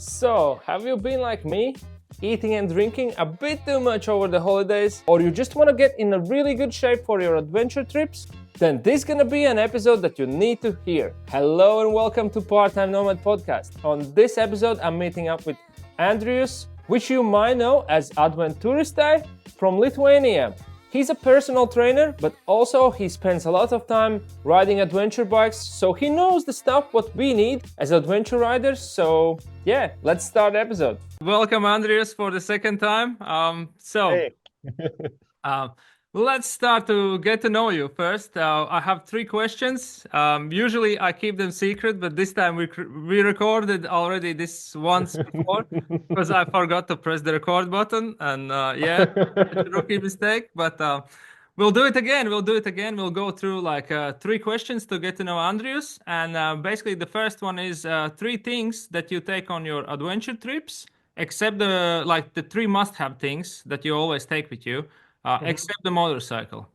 So, have you been like me, eating and drinking a bit too much over the holidays, or you just want to get in a really good shape for your adventure trips? Then this is gonna be an episode that you need to hear. Hello and welcome to Part-Time Nomad Podcast. On this episode, I'm meeting up with Andrius, which you might know as Adventuristai from Lithuania. He's a personal trainer, but also he spends a lot of time riding adventure bikes, so he knows the stuff what we need as adventure riders. So yeah, let's start the episode. Welcome, Andrius, for the second time. Hey. Let's start to get to know you first. I have three questions. Usually I keep them secret, but this time we recorded already this once before because I forgot to press the record button, and it's a rookie mistake. But we'll do it again. We'll go through like three questions to get to know Andrius, and basically the first one is three things that you take on your adventure trips, except the three must-have things that you always take with you. Except the motorcycle.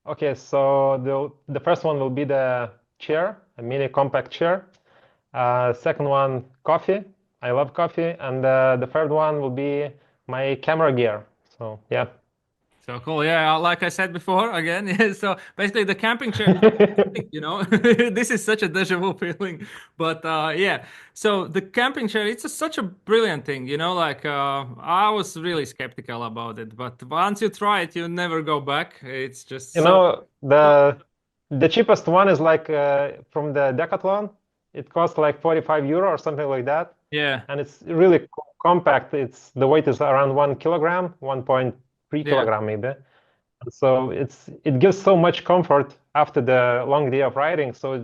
Okay, so the first one will be the chair, a mini compact chair. Second one, coffee. I love coffee. And the third one will be my camera gear. So yeah. So cool. Yeah, like I said before, again. So basically the camping chair, this is such a deja vu feeling. But yeah, so the camping chair, it's such a brilliant thing, I was really skeptical about it. But once you try it, you never go back. It's just the cheapest one is like from the Decathlon. It costs like 45 euro or something like that. Yeah. And it's really compact. The weight is around 1 kilogram, 1.3 kilogram maybe. So it gives so much comfort after the long day of riding. So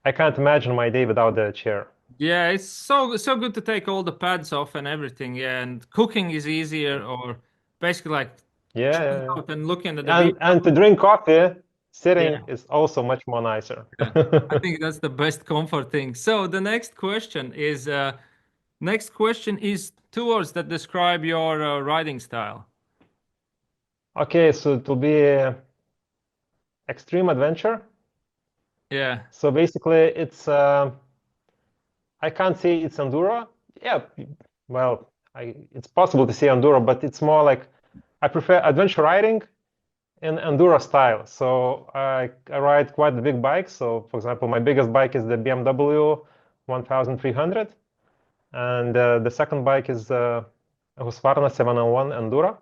I can't imagine my day without the chair. Yeah, it's so good to take all the pads off and everything. Yeah, and cooking is easier, or basically like out and looking at the and to drink coffee, sitting is also much more nicer. I think that's the best comfort thing. So the next question is tours that describe your riding style. Okay, so it will be extreme adventure. Yeah. So basically, it's I can't say it's enduro. Yeah, well, it's possible to say enduro, but it's more like I prefer adventure riding in enduro style. So I ride quite the big bikes. So for example, my biggest bike is the BMW 1300, and the second bike is Husqvarna 701 Enduro.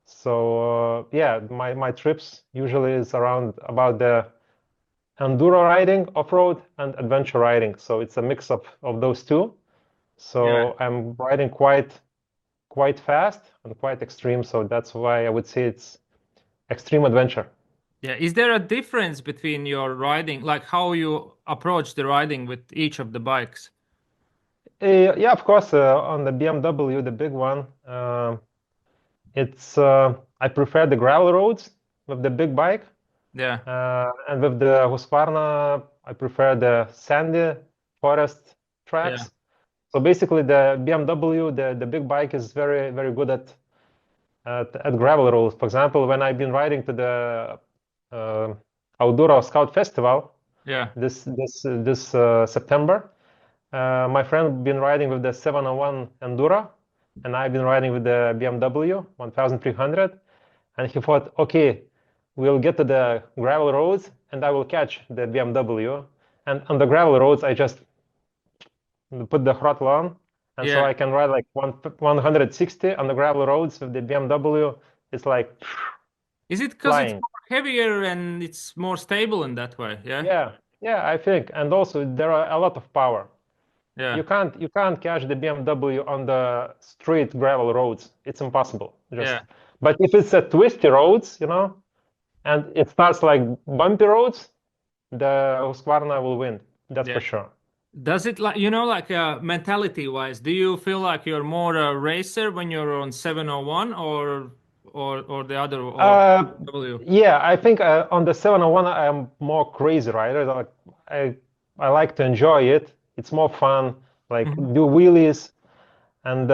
So yeah, my trips usually is about the enduro riding, off-road, and adventure riding. So it's a mix of those two. So I'm riding quite fast and quite extreme. So that's why I would say it's extreme adventure. Yeah. Is there a difference between your riding, like how you approach the riding with each of the bikes? Yeah, of course. On the BMW, the big one, I prefer the gravel roads with the big bike. Yeah. And with the Husqvarna, I prefer the sandy forest tracks. Yeah. So basically, the BMW, the big bike, is very, very good at gravel roads. For example, when I've been riding to the Outdoor Scout Festival, this September, my friend been riding with the 701 Enduro, and I've been riding with the BMW 1300, and he thought, okay, we'll get to the gravel roads and I will catch the BMW. And on the gravel roads, I just put the throttle on. And so I can ride like 160 on the gravel roads with the BMW. It's like Is it because it's more heavier and it's more stable in that way? Yeah. Yeah, I think. And also there are a lot of power. Yeah. You can't catch the BMW on the straight gravel roads. It's impossible. But if it's a twisty roads, and it starts like bumpy roads, the Husqvarna will win. That's for sure. Does it mentality-wise, do you feel like you're more a racer when you're on 701 or the other W? Yeah, I think on the 701 I'm more crazy rider. Like I like to enjoy it. It's more fun, like do wheelies, and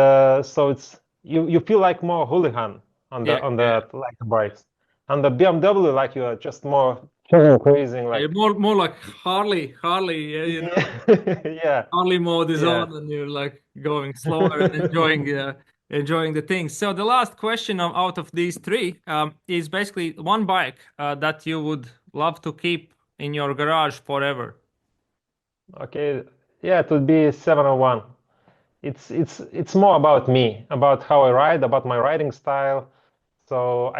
so it's you feel like more hooligan on the bikes. On the BMW, like you're just more cruising like more like Harley, you know. yeah, Harley mode is yeah. on, and you're like going slower and enjoying the things. So the last question out of these three is basically one bike that you would love to keep in your garage forever. Okay, yeah, it would be 701. It's more about me, about how I ride, about my riding style. So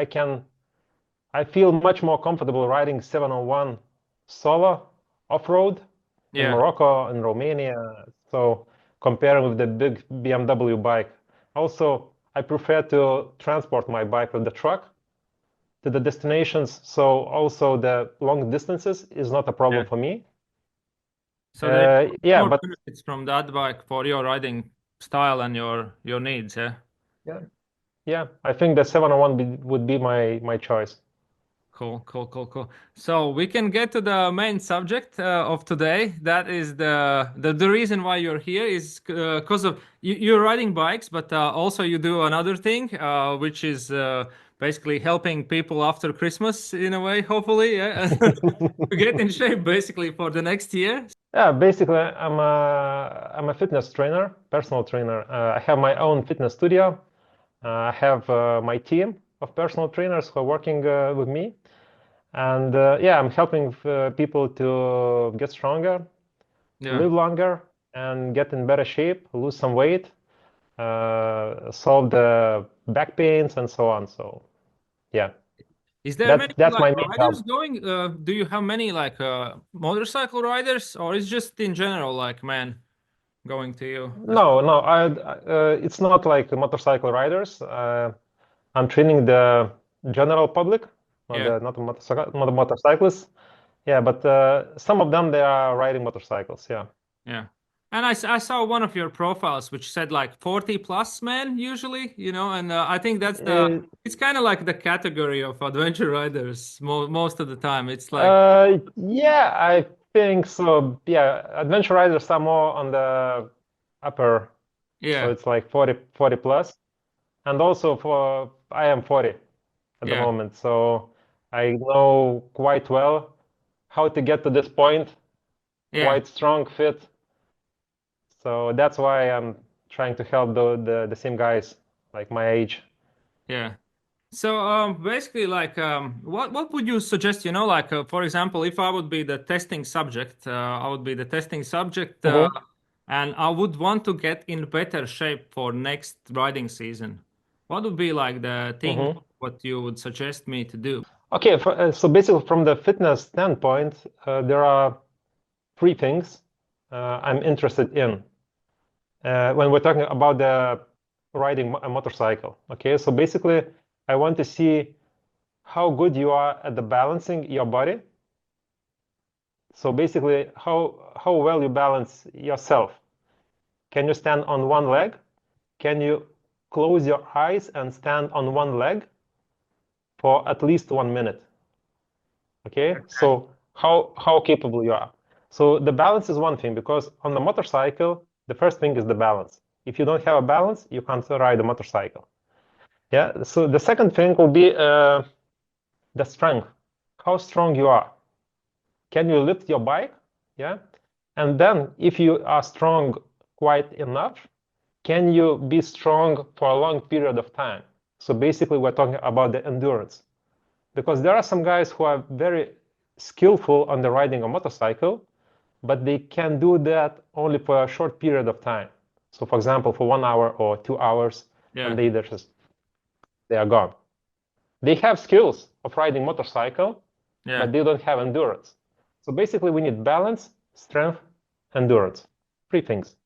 I feel much more comfortable riding 701 solo off-road in Yeah, Morocco and Romania. So comparing with the big BMW bike. Also, I prefer to transport my bike with the truck to the destinations. So also the long distances is not a problem yeah. for me. So there are Yeah, more but benefits from that bike for your riding style and your needs. Yeah. yeah, yeah, I think the 701 would be my choice. Cool. So we can get to the main subject of today. That is the reason why you're here is because of you're riding bikes, but also you do another thing, which is basically helping people after Christmas in a way, hopefully, yeah, to get in shape basically for the next year. Yeah, basically, I'm a fitness trainer, personal trainer. I have my own fitness studio. I have my team of personal trainers who are working with me, and yeah, I'm helping people to get stronger, Yeah. live longer, and get in better shape, lose some weight, solve the back pains, and so on. So yeah, Is there that's many that's like my main riders job. going? Do you have many like motorcycle riders, or is just in general like man going to you as No, no, it's not like motorcycle riders. I'm training the general public, not yeah. the not the not the motorcyclists. Yeah, but some of them they are riding motorcycles. Yeah. Yeah. And I saw one of your profiles which said like 40 plus men usually, you know, and I think Uh, it's kind of like the category of adventure riders most of the time. It's like, yeah, I think so. Yeah, adventure riders are more on the upper, so yeah, it's like 40 plus. And also for I am 40 at the yeah, moment, so I know quite well how to get to this point, yeah, quite strong, fit. So that's why I'm trying to help the same guys like my age. yeah. So basically like what would you suggest, you know, like for example, if I would be the testing subject, I would be the testing subject Hmm. and I would want to get in better shape for next riding season. What would be like the thing Hmm. what you would suggest me to do? Okay, so basically from the fitness standpoint, there are three things I'm interested in when we're talking about the riding a motorcycle. Okay, so basically I want to see how good you are at the balancing your body. So basically how well you balance yourself. Can you stand on one leg? Can you close your eyes and stand on one leg for at least 1 minute? Okay, so how capable you are. So the balance is one thing, because on the motorcycle, the first thing is the balance. If you don't have a balance, you can't ride a motorcycle. Yeah, so the second thing will be the strength, how strong you are. Can you lift your bike? Yeah, and then if you are strong quite enough, can you be strong for a long period of time? So basically, we're talking about the endurance, because there are some guys who are very skillful on the riding a motorcycle, but they can do that only for a short period of time. So for example, for 1 hour or 2 hours, Yeah, and they are gone. They have skills of riding motorcycle, yeah. but they don't have endurance. So basically, we need balance, strength, endurance. Three things.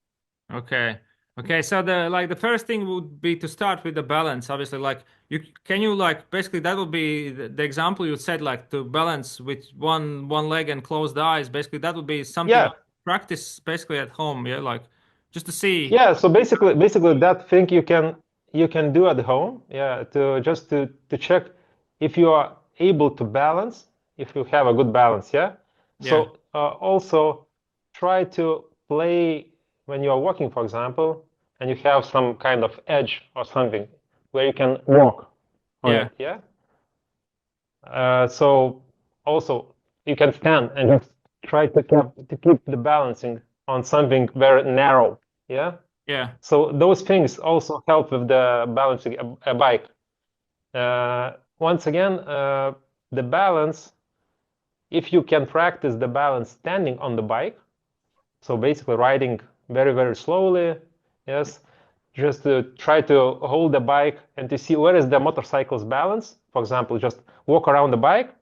Okay. Okay, so the first thing would be to start with the balance. Obviously, like you like basically that would be the example you said, like to balance with one leg and close the eyes. Basically, that would be something I Yeah, practice basically at home. Yeah, like just to see. yeah. So basically that thing you can do at home. Yeah, to just to check if you are able to balance, if you have a good balance. Yeah. Yeah, So also try to play when you are walking, for example, and you have some kind of edge or something where you can walk on yeah, it. Yeah. So also you can stand and just try to keep the balancing on something very narrow. Yeah. Yeah. So those things also help with the balancing a bike. Once again, the balance, if you can practice the balance standing on the bike, so basically riding very, very slowly, yes, just to try to hold the bike and to see where is the motorcycle's balance. For example, just walk around the bike,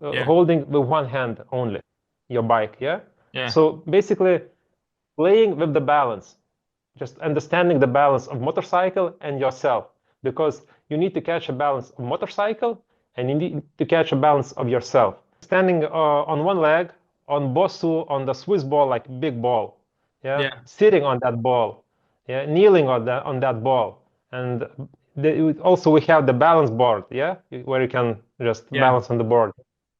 holding with one hand only your bike, yeah? So basically playing with the balance, just understanding the balance of motorcycle and yourself, because you need to catch a balance of motorcycle and you need to catch a balance of yourself. Standing on one leg, on Bosu, on the Swiss ball, like big ball, sitting on that ball, kneeling on that ball, and also we have the balance board, where you can just balance on the board.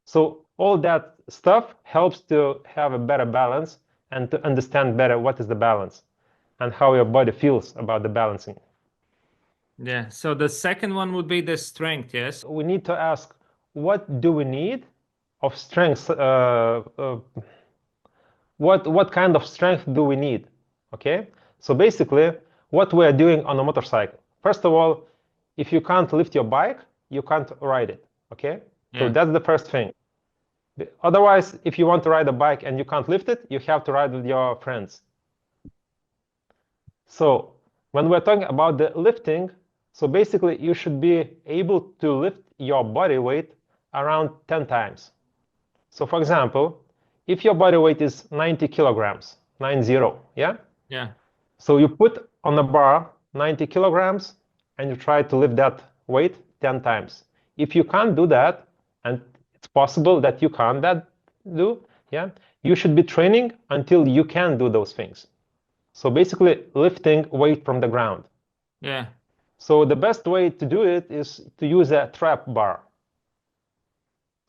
So all that stuff helps to have a better balance and to understand better what is the balance and how your body feels about the balancing. Yeah. So the second one would be the strength. Yes. We need to ask, what do we need of strength? What kind of strength do we need? Okay. So basically, what we are doing on a motorcycle. First of all, if you can't lift your bike, you can't ride it. Okay. So that's the first thing. Otherwise, if you want to ride a bike and you can't lift it, you have to ride with your friends. So when we're talking about the lifting, so basically you should be able to lift your body weight around 10 times. So for example, if your body weight is 90 kilograms, 90, yeah? Yeah. So you put on the bar 90 kilograms and you try to lift that weight 10 times. If you can't do that, and it's possible that you can't do, you should be training until you can do those things. So basically lifting weight from the ground. Yeah. So the best way to do it is to use a trap bar.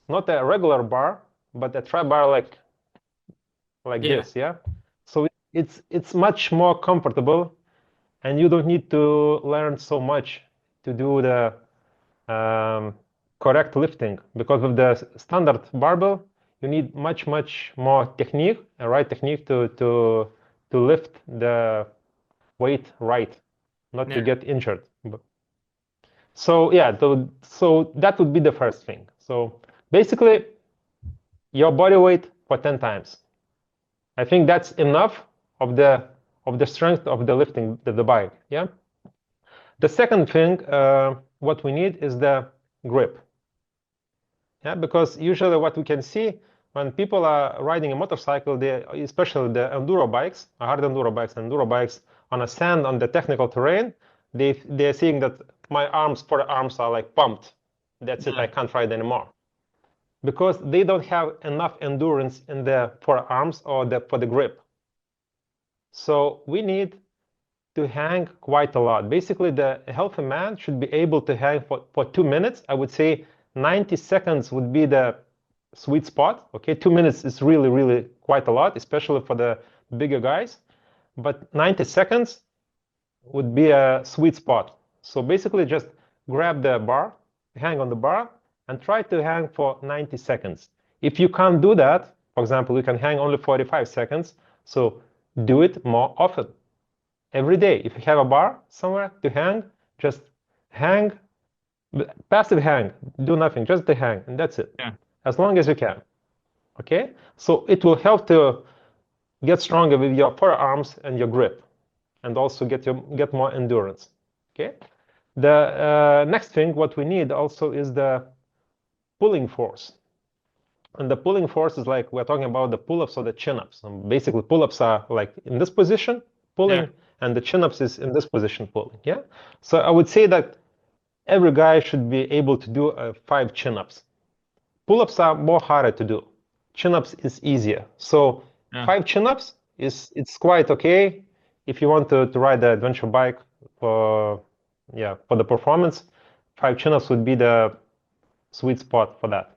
Not a regular bar, but a trap bar like this, yeah? So it's much more comfortable and you don't need to learn so much to do the correct lifting, because with the standard barbell, you need much more technique, a right technique to lift the weight right, not to get injured. So so that would be the first thing. So basically, your body weight for 10 times. I think that's enough of the strength of the lifting the bike. Yeah. The second thing, what we need is the grip. Yeah, because usually what we can see when people are riding a motorcycle, especially the enduro bikes, hard enduro bikes on a sand, on the technical terrain, they're seeing that my forearms are like pumped. That's it, I can't ride anymore. Because they don't have enough endurance in the forearms or for the grip. So we need to hang quite a lot. Basically, the healthy man should be able to hang for 2 minutes. I would say 90 seconds would be the sweet spot. Okay, 2 minutes is really quite a lot, especially for the bigger guys. But 90 seconds would be a sweet spot. So basically just grab the bar, hang on the bar, and try to hang for 90 seconds. If you can't do that, for example, you can hang only 45 seconds. So do it more often. Every day, if you have a bar somewhere to hang, just hang, passive hang, do nothing, just the hang, and that's it. Yeah. As long as you can. Okay? So it will help to get stronger with your forearms and your grip, and also get more endurance. Okay? The next thing, what we need also is the pulling force. And the pulling force is like, we're talking about the pull-ups or the chin-ups. Basically, pull-ups are like in this position, pulling, and the chin-ups is in this position, pulling. Yeah. So I would say that every guy should be able to do 5 chin-ups. Pull-ups are more harder to do. Chin-ups is easier. So 5 chin-ups it's quite okay if you want to ride the adventure bike for the performance. 5 chin-ups would be the sweet spot for that.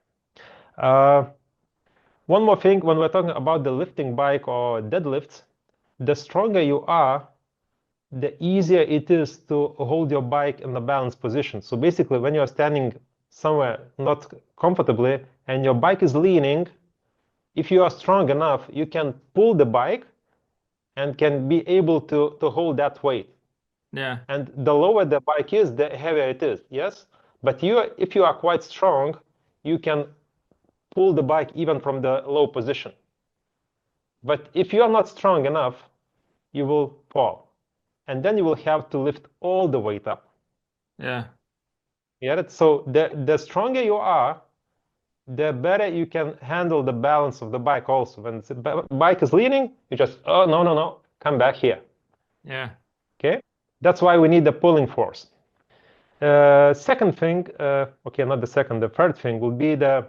One more thing, when we're talking about the lifting bike or deadlifts, the stronger you are, the easier it is to hold your bike in the balanced position. So basically, when you're standing somewhere not comfortably and your bike is leaning, if you are strong enough, you can pull the bike and can be able to hold that weight. Yeah. And the lower the bike is, the heavier it is, yes? But if you are quite strong, you can pull the bike even from the low position. But if you are not strong enough, you will fall. And then you will have to lift all the weight up. Yeah. Yeah. So the stronger you are, the better you can handle the balance of the bike also. When the bike is leaning, you just, oh, no, come back here. Yeah. Okay. That's why we need the pulling force. Second thing, okay, not the second, the third thing will be the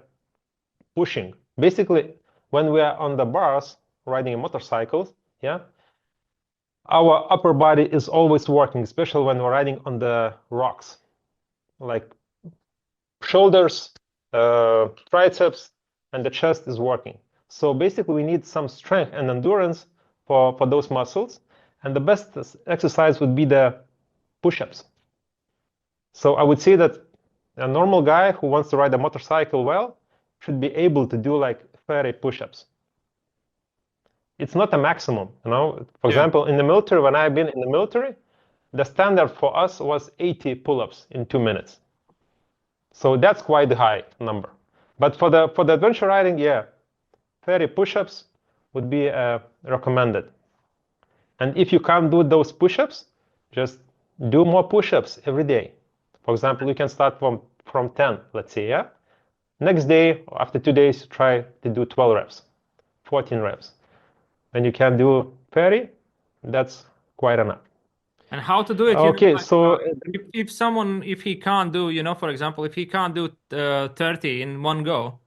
pushing. Basically, when we are on the bars riding a motorcycle, yeah, our upper body is always working, especially when we're riding on the rocks, like shoulders, triceps, and the chest is working. So basically, we need some strength and endurance for those muscles. And the best exercise would be the push-ups. So I would say that a normal guy who wants to ride a motorcycle well should be able to do like 30 push-ups. It's not a maximum, you know. For example, in the military, when I've been in the military, the standard for us was 80 pull-ups in 2 minutes. So that's quite a high number. But for the adventure riding, yeah, 30 push-ups would be recommended. And if you can't do those push-ups, just do more push-ups every day. For example, you can start from 10, let's say, yeah? Next day, after 2 days, try to do 12 reps, 14 reps. When you can do 30, that's quite enough. And how to do it? Okay, so if he can't do, for example, if he can't do 30 in one go,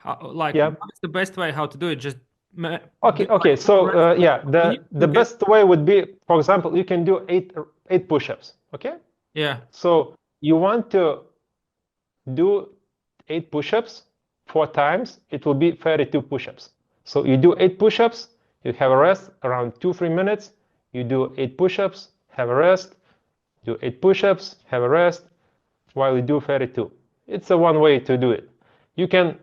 what's the best way how to do it? Just okay. So yeah, the best way would be, for example, you can do eight push-ups. Okay. Yeah. So you want to do 8 push-ups 4 times. It will be 32 push-ups. So you do 8 push-ups. You have a rest around 2-3 minutes. You do 8 push-ups, have a rest. Do 8 push-ups, have a rest, while you do 32. It's a one way to do it. You can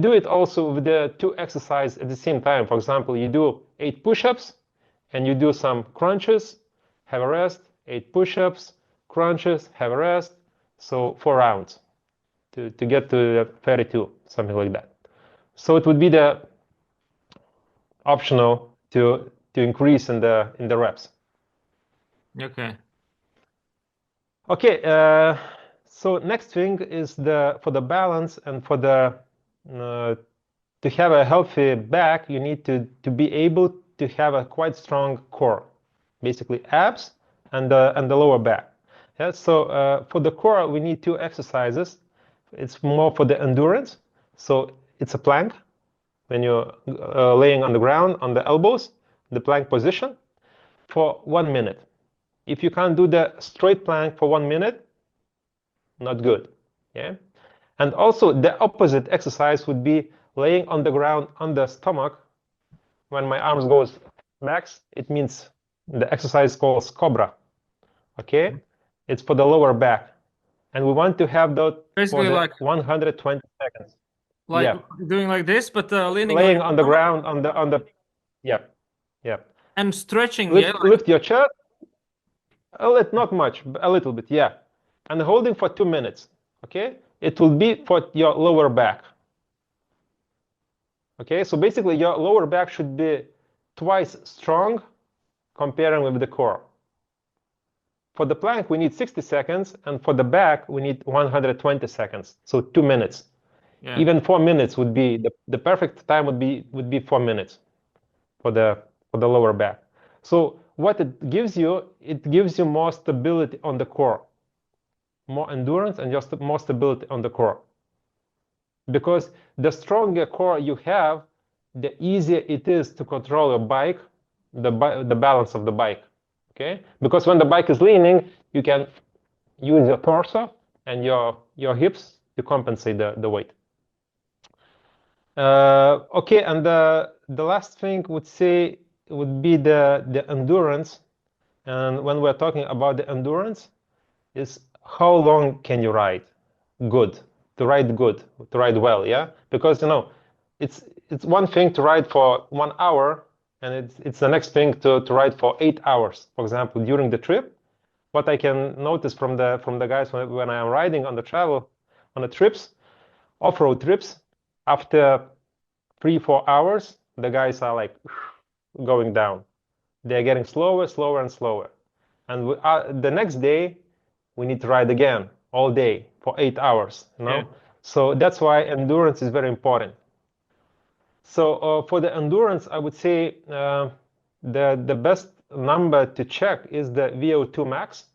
do it also with the 2 exercises at the same time. For example, you do 8 push-ups and you do some crunches, have a rest, 8 push-ups, crunches, have a rest. So 4 rounds to get to 32, something like that. So it would be the optional to increase in the reps. Okay. Okay. So next thing is for the balance and for the to have a healthy back, you need to be able to have a quite strong core, basically abs and the lower back. Yeah. So for the core, we need 2 exercises. It's more for the endurance. So it's a plank when you're laying on the ground on the elbows, the plank position for 1 minute. If you can't do the straight plank for 1 minute, not good. Yeah. And also the opposite exercise would be laying on the ground on the stomach. When my arms goes max, it means the exercise called cobra. Okay. It's for the lower back. And we want to have that basically for like 120 seconds. Like doing like this, but laying on the ground on the yeah. And stretching, lift your chest. Not much, a little bit, yeah. And holding for 2 minutes, okay? It will be for your lower back. Okay, so basically your lower back should be twice strong comparing with the core. For the plank, we need 60 seconds, and for the back, we need 120 seconds, so 2 minutes. Yeah. Even 4 minutes would be, the perfect time would be 4 minutes for the lower back. So what it gives you more stability on the core, more endurance and just more stability on the core. Because the stronger core you have, the easier it is to control your bike, the balance of the bike. Okay? Because when the bike is leaning, you can use your torso and your hips to compensate the weight. Okay, and the last thing would be the endurance. And when we're talking about the endurance, is how long can you ride good, to ride well, yeah? Because it's it's one thing to ride for 1 hour, and it's the next thing to ride for 8 hours, for example, during the trip. What I can notice from the guys when I am riding on the trips, off-road trips, after 3-4 hours, the guys are like going down. They're getting slower, slower, and slower. And the next day, we need to ride again all day for 8 hours. Yeah. So that's why endurance is very important. So for the endurance, I would say the best number to check is the VO2 max.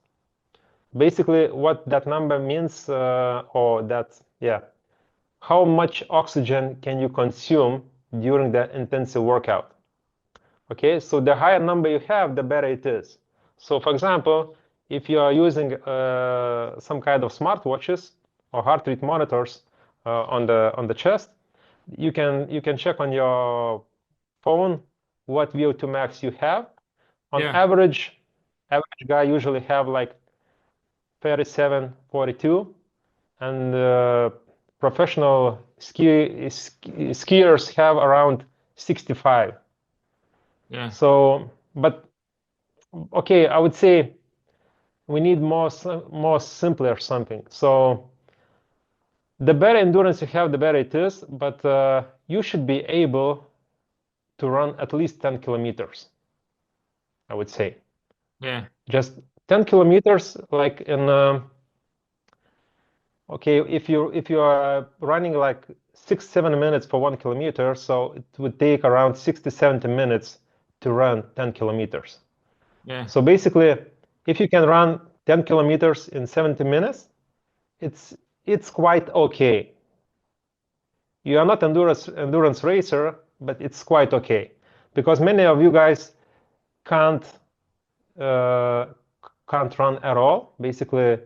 Basically, what that number means, how much oxygen can you consume during the intensive workout? Okay, so the higher number you have, the better it is. So for example, if you are using some kind of smartwatches or heart rate monitors on the chest, you can check on your phone what VO2 max you have. On average guy usually have like 37, 42, and professional skiers have around 65. Yeah. So, but okay, I would say we need more simpler something. So the better endurance you have, the better it is, but you should be able to run at least 10 kilometers, I would say. Yeah. Just 10 kilometers, like in okay, if you are running like 6-7 minutes for 1 kilometer, so it would take around 60-70 minutes to run 10 kilometers. Yeah. So basically, if you can run 10 kilometers in 70 minutes, it's quite okay. You are not endurance racer, but it's quite okay, because many of you guys can't run at all. Basically,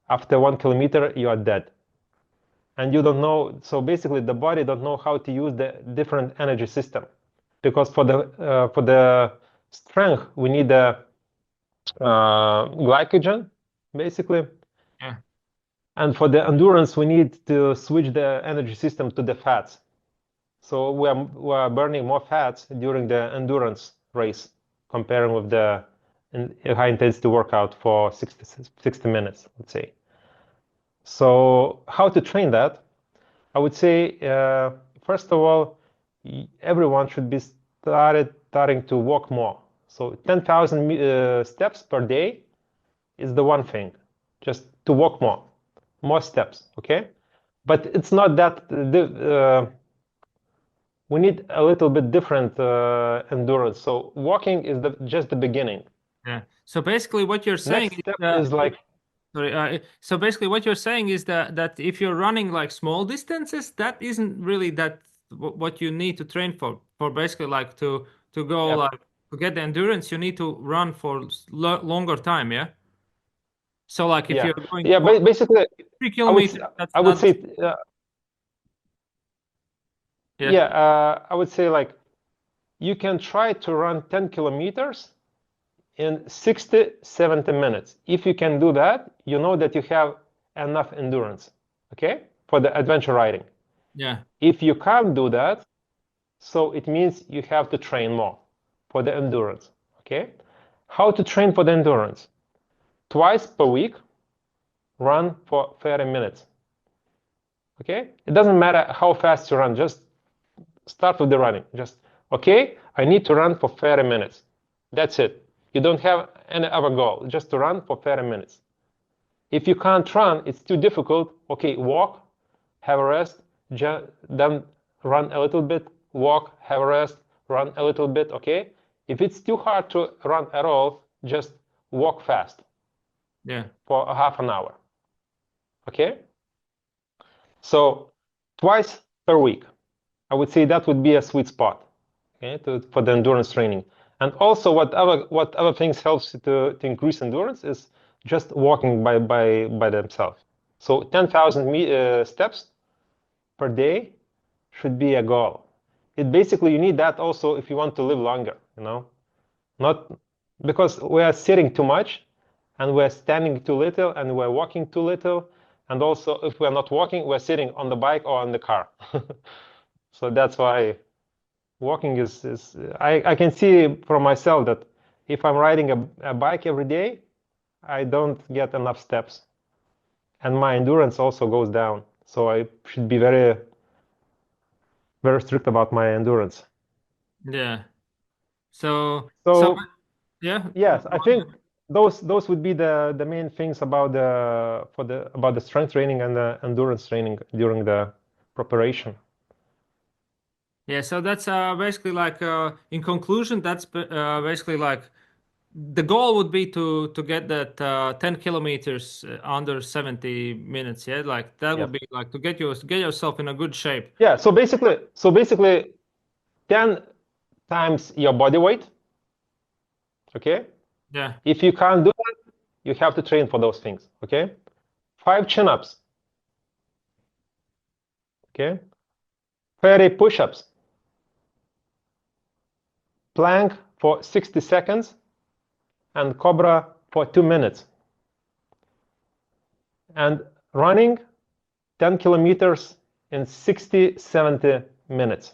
after 1 kilometer, you are dead, and you don't know. So basically, the body don't know how to use the different energy system, because for the strength we need the glycogen, basically. Yeah. And for the endurance, we need to switch the energy system to the fats. So we are burning more fats during the endurance race, comparing with the high intensity workout for 60 minutes, let's say. So how to train that? I would say, first of all, everyone should be starting to walk more. So 10,000 steps per day is the one thing, just to walk more steps, okay? But it's not that we need a little bit different endurance. So walking is just the beginning. Yeah. So basically, what you're saying Next step is like. Sorry. So basically, what you're saying is that if you're running like small distances, that isn't really what you need to train for. For basically like to go like to get the endurance, you need to run for longer time. Yeah. So like if you're going basically 3 kilometers, I would say I would say like you can try to run 10 kilometers in 60-70 minutes. If you can do that, you know that you have enough endurance, okay, for the adventure riding. Yeah. If you can't do that, so it means you have to train more for the endurance, okay? How to train for the endurance? Twice per week, run for 30 minutes, okay? It doesn't matter how fast you run, just start with the running. Just, okay, I need to run for 30 minutes. That's it. You don't have any other goal, just to run for 30 minutes. If you can't run, it's too difficult, okay, walk, have a rest, then run a little bit, walk, have a rest, run a little bit, okay? If it's too hard to run at all, just walk fast. Yeah. For a half an hour, okay? So twice per week, I would say that would be a sweet spot, okay, for the endurance training. And also, what other things helps to increase endurance is just walking by themselves. So 10,000 steps per day should be a goal. It basically, you need that also if you want to live longer, you know, not because we are sitting too much and we're standing too little and we're walking too little. And also, if we're not walking, we're sitting on the bike or on the car. So that's why walking is I can see from myself that if I'm riding a bike every day, I don't get enough steps, and my endurance also goes down. So I should be very, very strict about my endurance. Yeah. So So yeah. yes, I think those would be the main things about the strength training and the endurance training during the preparation. Yeah, so that's basically like in conclusion, that's basically like the goal would be to get that 10 kilometers under 70 minutes. Yeah, like that Yeah. would be like to get yourself in a good shape. Yeah. So basically, 10 times your body weight. Okay. Yeah. If you can't do that, you have to train for those things. Okay. 5 chin-ups. Okay. 30 push-ups. Plank for 60 seconds, and Cobra for 2 minutes. And running 10 kilometers in 60, 70 minutes.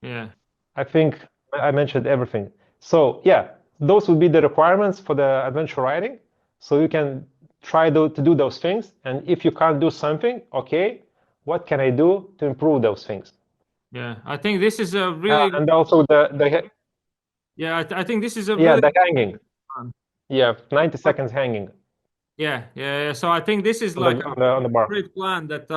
Yeah. I think I mentioned everything. So yeah, those would be the requirements for the adventure riding. So you can try to do those things. And if you can't do something, okay, what can I do to improve those things? Yeah, I think this is a really And also yeah. I think this is a yeah, really the hanging. fun. Yeah, 90 seconds hanging Yeah. So I think this is on like on the bar. great plan that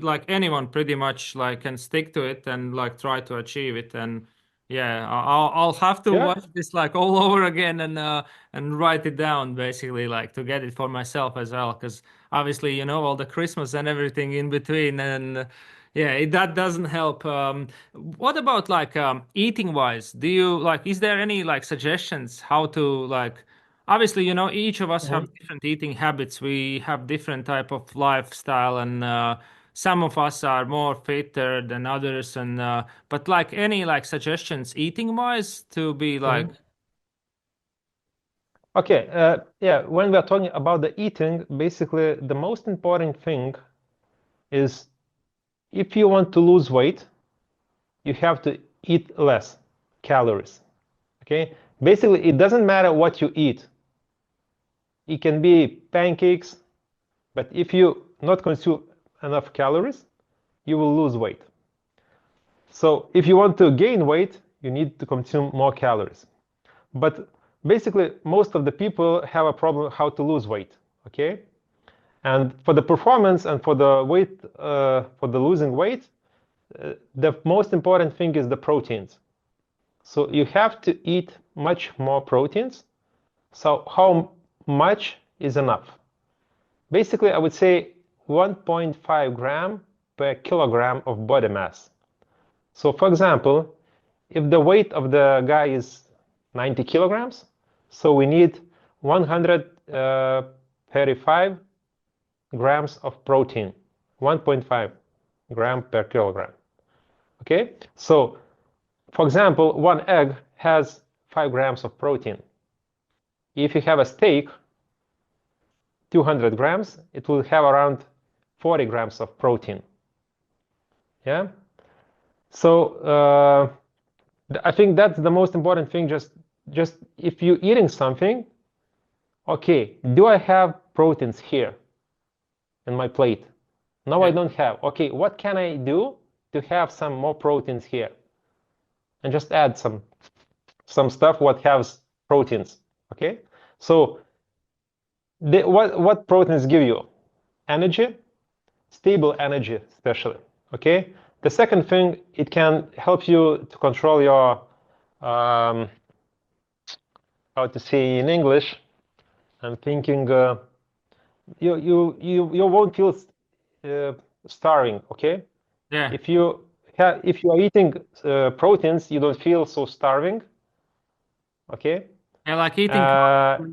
like anyone pretty much like can stick to it and like try to achieve it. And yeah, I'll have to Yeah. watch this like all over again and write it down basically like to get it for myself as well, because obviously you know all the Christmas and everything in between, and yeah, that doesn't help. What about like eating wise? Do you like, is there any like suggestions how to like, obviously you know each of us have different eating habits, we have different type of lifestyle, and some of us are more fitter than others, and but like any like suggestions eating wise to be like Okay, yeah, when we're talking about the eating, basically the most important thing is if you want to lose weight, you have to eat less calories. Okay, basically it doesn't matter what you eat. It can be pancakes, but if you not consume enough calories, you will lose weight. So if you want to gain weight, you need to consume more calories. But basically, most of the people have a problem how to lose weight. Okay, and for the performance and for the weight, for the losing weight, the most important thing is the proteins. So you have to eat much more proteins. So how much is enough? Basically, I would say 1.5 gram per kilogram of body mass. So for example, if the weight of the guy is 90 kilograms, so we need 135 grams of protein, 1.5 gram per kilogram. Okay, so for example, one egg has 5 grams of protein. If you have a steak, 200 grams, it will have around 40 grams of protein. Yeah, so I think that's the most important thing. Just if you're eating something, okay, do I have proteins here in my plate? No, I don't have. Okay, what can I do to have some more proteins here? And just add some stuff what has proteins. Okay, so what proteins give you? Energy, stable energy, especially. Okay. The second thing, it can help you to control your how to say in English. I'm thinking you won't feel starving. Okay. yeah. If you are eating proteins, you don't feel so starving. Okay. Yeah, like eating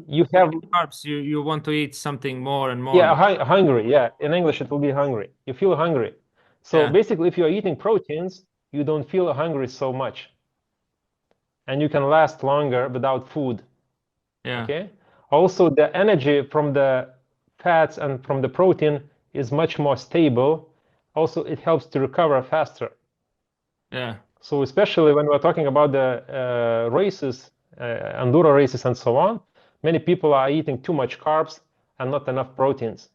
You have carbs, you want to eat something more and more. yeah hungry. Yeah, in English it will be hungry. You feel hungry. So Yeah. basically, if you are eating proteins, you don't feel hungry so much, and you can last longer without food. Yeah. Okay. Also, the energy from the fats and from the protein is much more stable also it helps to recover faster. Yeah. So especially when we're talking about the races, enduro races and so on, many people are eating too much carbs and not enough proteins.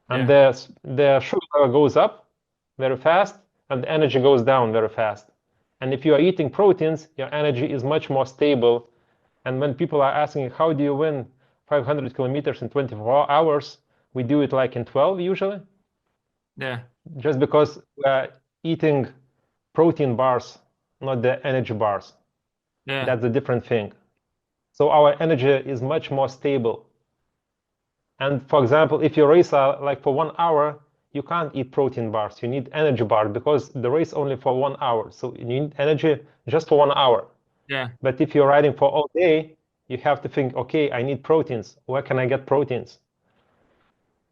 And the sugar level goes up very fast and the energy goes down very fast. And if you are eating proteins, your energy is much more stable. And when people are asking, how do you win 500 kilometers in 24 hours? We do it like in 12 usually. Yeah. Just because we're eating protein bars, not the energy bars. Yeah. That's a different thing. So our energy is much more stable. And for example, if you race like for 1 hour, you can't eat protein bars. You need energy bar because the race only for 1 hour. So you need energy just for 1 hour. Yeah. But if you're riding for all day, you have to think, okay, I need proteins. Where can I get proteins?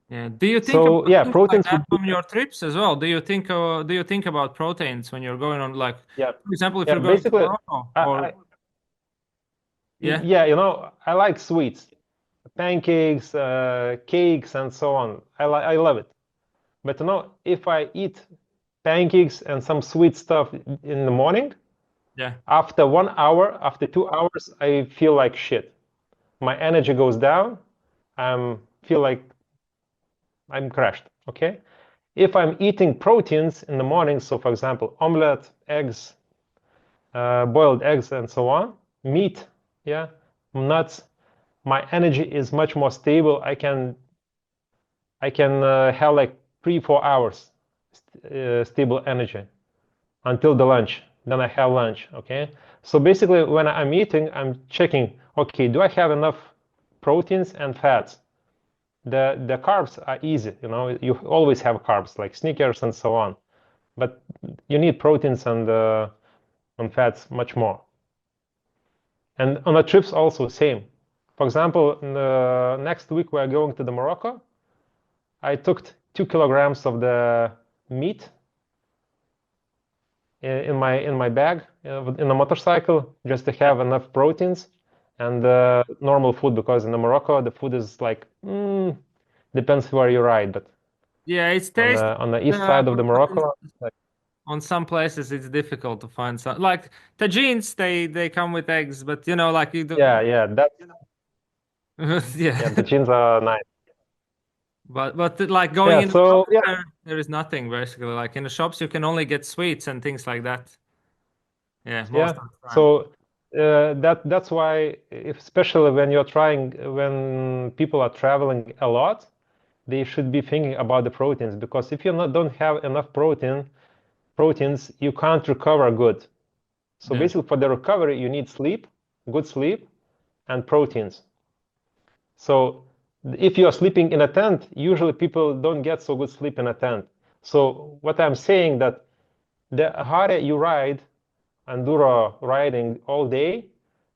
Yeah. Do you think So about yeah, things proteins like that would be, from your trips as well? Do you think about proteins when you're going on, like, yeah, for example, if yeah. you're going to Basically, Morocco or I yeah, yeah, I like sweets, pancakes, cakes, and so on. I love it. But if I eat pancakes and some sweet stuff in the morning, yeah, after 1 hour, after 2 hours, I feel like shit. My energy goes down. I feel like I'm crashed. Okay. If I'm eating proteins in the morning, so for example, omelette, eggs, boiled eggs, and so on, meat, yeah, nuts, my energy is much more stable. I can have like 3-4 hours stable energy until the lunch. Then I have lunch. Okay. So basically, when I'm eating, I'm checking. Okay, do I have enough proteins and fats? The carbs are easy. You always have carbs like Snickers and so on, but you need proteins and fats much more. And on the trips also same. For example, next week we are going to the Morocco. I took 2 kilograms of the meat in my bag in the motorcycle just to have enough proteins and normal food, because in the Morocco the food is like depends where you ride, but yeah, it's tasty. on the east side of the Morocco, like, On some places, it's difficult to find some, like tagines. They come with eggs, but like you do. yeah, that Yeah. the jeans are nice. But like going Yeah, in the so shops, yeah, there is nothing basically. Like in the shops, you can only get sweets and things like that. Yeah, most yeah. of the time. So that's why, especially when people are traveling a lot, they should be thinking about the proteins, because if you don't have enough proteins, you can't recover good. So Yeah. basically, for the recovery, you need sleep, good sleep, and proteins. So if you are sleeping in a tent, usually people don't get so good sleep in a tent. So what I'm saying, that the harder you ride, enduro riding all day,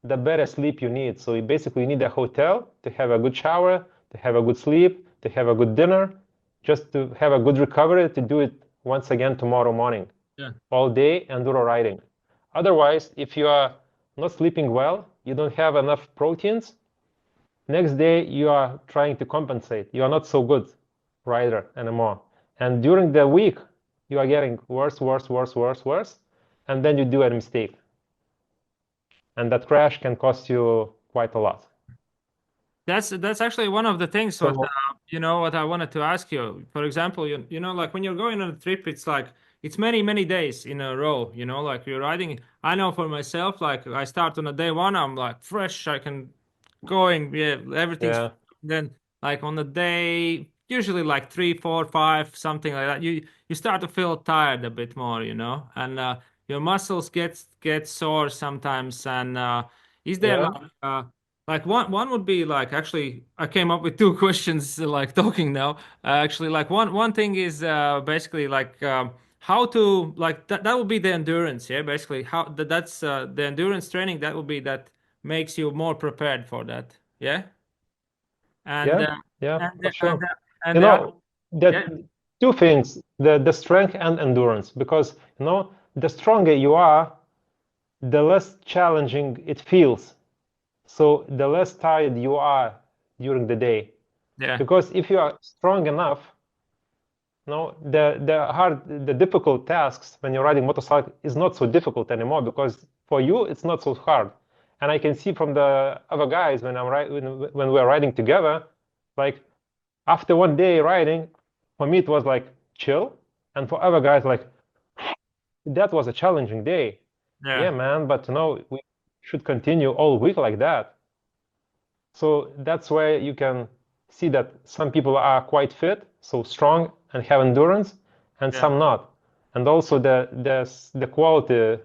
the better sleep you need. So you basically need a hotel to have a good shower, to have a good sleep, to have a good dinner, just to have a good recovery, to do it once again tomorrow morning. Yeah. All day enduro riding. Otherwise, if you are not sleeping well, you don't have enough proteins, next day you are trying to compensate. You are not so good rider anymore. And during the week, you are getting worse, and then you do a mistake. And that crash can cost you quite a lot. That's actually one of the things what So what I wanted to ask you. For example, like when you're going on a trip, it's like it's many days in a row. Like you're riding. I know for myself, like I start on a day one, I'm like fresh. I can going, yeah, everything's. yeah, Then like on the day, usually like 3, 4, 5, something like that. You start to feel tired a bit more, and your muscles get sore sometimes. And is there yeah, like one would be like, actually I came up with two questions like talking now. Actually, like one thing is basically like how to like that would be the endurance, yeah, basically how that's the endurance training, that would be that makes you more prepared for that, yeah. And yeah, uh, yeah, and for the, and sure. the, and You the other, know, the yeah, two things, the strength and endurance, because the stronger you are, the less challenging it feels. So the less tired you are during the day. yeah, Because if you are strong enough, No, the difficult tasks when you're riding motorcycle is not so difficult anymore, because for you it's not so hard. And I can see from the other guys when when we're riding together, like after one day riding, for me it was like chill, and for other guys like that was a challenging day. Yeah, man, but we should continue all week like that. So that's where you can see that some people are quite fit, so strong and have endurance, and some not. And also the quality,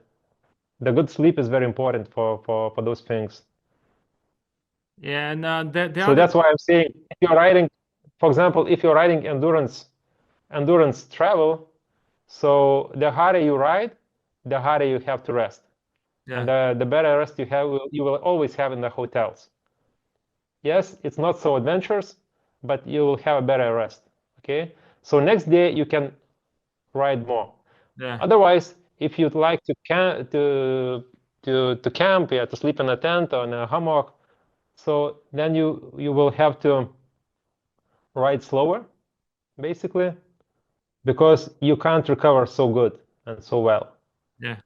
the good sleep is very important for those things. Yeah, and so that's why I'm saying, if you're riding, for example, if you're riding endurance travel, so the harder you ride, the harder you have to rest. And the better rest you will always have in the hotels. Yes, it's not so adventurous, but you will have a better rest. Okay, so next day you can ride more. Otherwise, if you'd like to camp, to sleep in a tent or in a hammock, so then you will have to ride slower, basically, because you can't recover so good and so well. Yeah.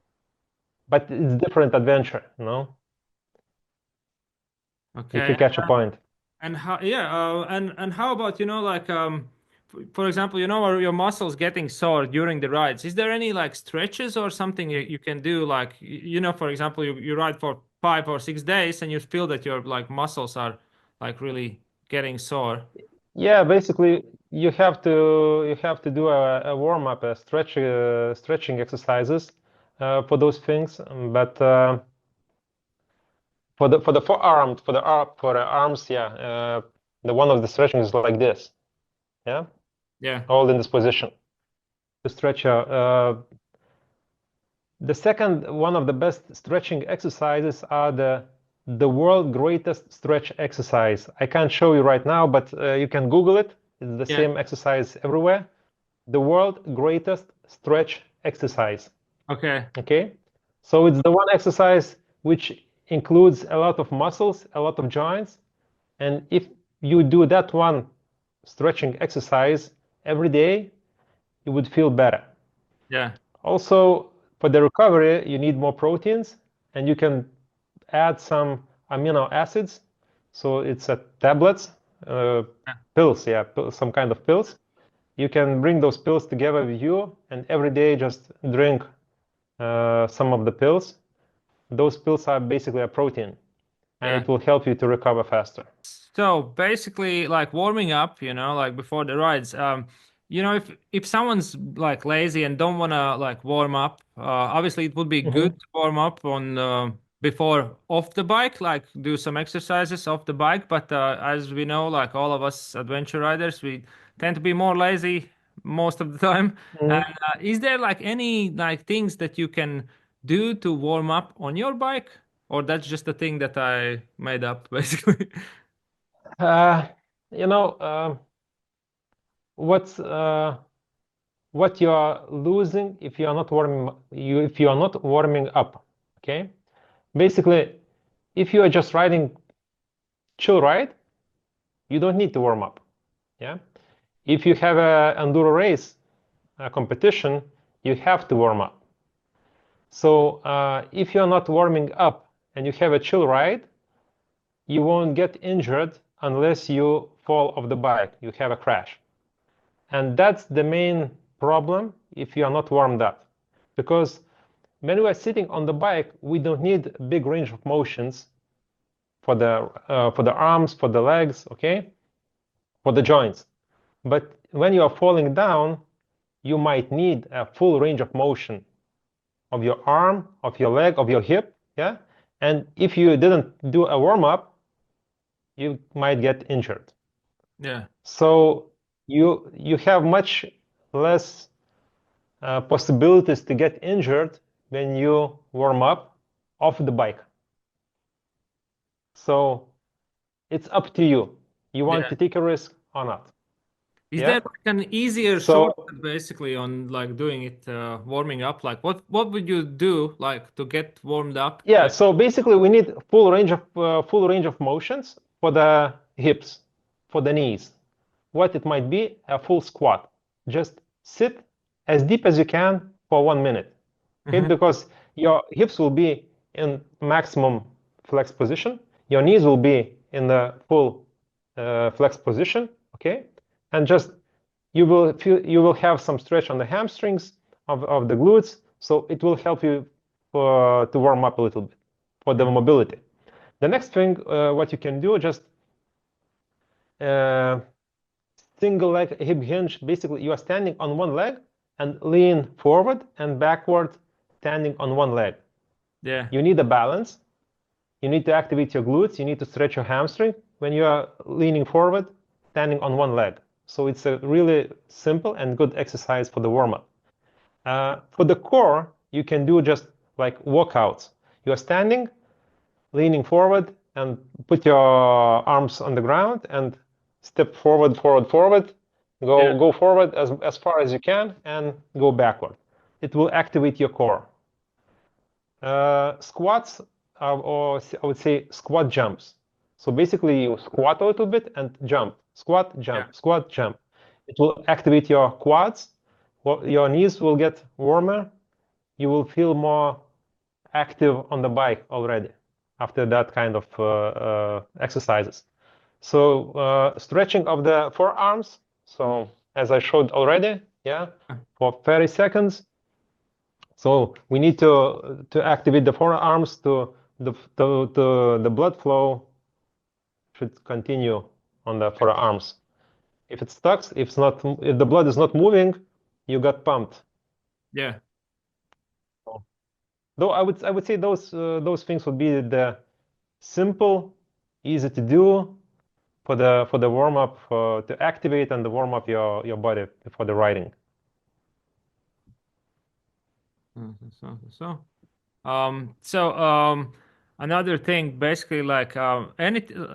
But it's different adventure, Okay. If you catch a point. And how? Yeah. And how about like for example, are your muscles getting sore during the rides? Is there any like stretches or something you can do? Like for example, you ride for 5 or 6 days and you feel that your like muscles are like really getting sore. Yeah, basically you have to do a warm up, a stretching exercises for those things. But for the forearms, for the arms, yeah, the one of the stretching is like this. Yeah. Yeah. All in this position to stretch. The second one of the best stretching exercises are the world greatest stretch exercise. I can't show you right now, but you can Google it. It's the same exercise everywhere. The world greatest stretch exercise. Okay. Okay. So it's the one exercise which includes a lot of muscles, a lot of joints. And if you do that one stretching exercise every day, you would feel better. Yeah. Also, for the recovery, you need more proteins, and you can add some amino acids. So it's tablets, pills, some kind of pills. You can bring those pills together with you, and every day just drink some of the pills. Those pills are basically a protein, and it will help you to recover faster. So basically, like warming up, like before the rides, if someone's like lazy and don't want to like warm up, obviously it would be good to warm up on before off the bike, like do some exercises off the bike. But as we know, like all of us adventure riders, we tend to be more lazy most of the time. And is there like any like things that you can do to warm up on your bike, or that's just a thing that I made up, basically? What you are losing if you are not warming up. Okay, basically, if you are just riding chill ride, you don't need to warm up. Yeah, if you have a enduro race, a competition, you have to warm up. So if you're not warming up and you have a chill ride, you won't get injured unless you fall off the bike, you have a crash. And that's the main problem if you are not warmed up. Because when we are sitting on the bike, we don't need a big range of motions for the arms, for the legs, okay, for the joints. But when you are falling down, you might need a full range of motion of your arm, of your leg, of your hip, yeah. And if you didn't do a warm-up, you might get injured. Yeah. So you have much less possibilities to get injured when you warm up off the bike. So it's up to you. You want to take a risk or not? Is there like an easier shortcut basically on like doing it warming up? Like what would you do like to get warmed up? Yeah, so basically we need full range of motions for the hips, for the knees. What it might be, a full squat, just sit as deep as you can for 1 minute. Okay, because your hips will be in maximum flex position, your knees will be in the full flex position. Okay, and just you will have some stretch on the hamstrings of the glutes, so it will help you to warm up a little bit for the mobility. The next thing, what you can do, just single leg hip hinge. Basically, you are standing on one leg and lean forward and backward, standing on one leg. Yeah. You need a balance. You need to activate your glutes. You need to stretch your hamstring when you are leaning forward, standing on one leg. So it's a really simple and good exercise for the warm-up. For the core, you can do just like walkouts. You are standing, leaning forward, and put your arms on the ground and step forward, forward, forward. Go forward as far as you can and go backward. It will activate your core. Squats or I would say squat jumps. So basically you squat a little bit and jump. Squat, jump, squat, jump. It will activate your quads. Your knees will get warmer. You will feel more active on the bike already after that kind of exercises. So stretching of the forearms. So as I showed already, for 30 seconds. So we need to activate the forearms to the blood flow should continue on the forearms. If it stuck, if the blood is not moving, you got pumped. Yeah. Though I would say those things would be the simple, easy to do for the warm up, to activate and the warm up your body for the riding. Another thing, basically, like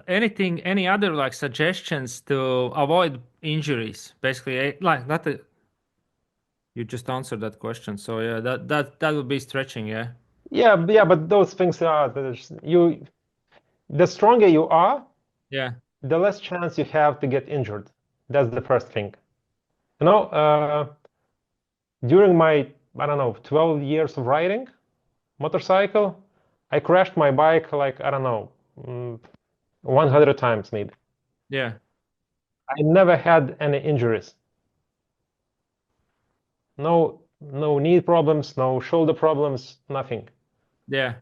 any other like suggestions to avoid injuries, basically, like not the. You just answered that question, so yeah, that would be stretching, yeah. Yeah, but those things are the stronger you are, the less chance you have to get injured. That's the first thing. You know, during my 12 years of riding motorcycle, I crashed my bike like 100 times maybe. Yeah. I never had any injuries. No knee problems, no shoulder problems, nothing. Yeah.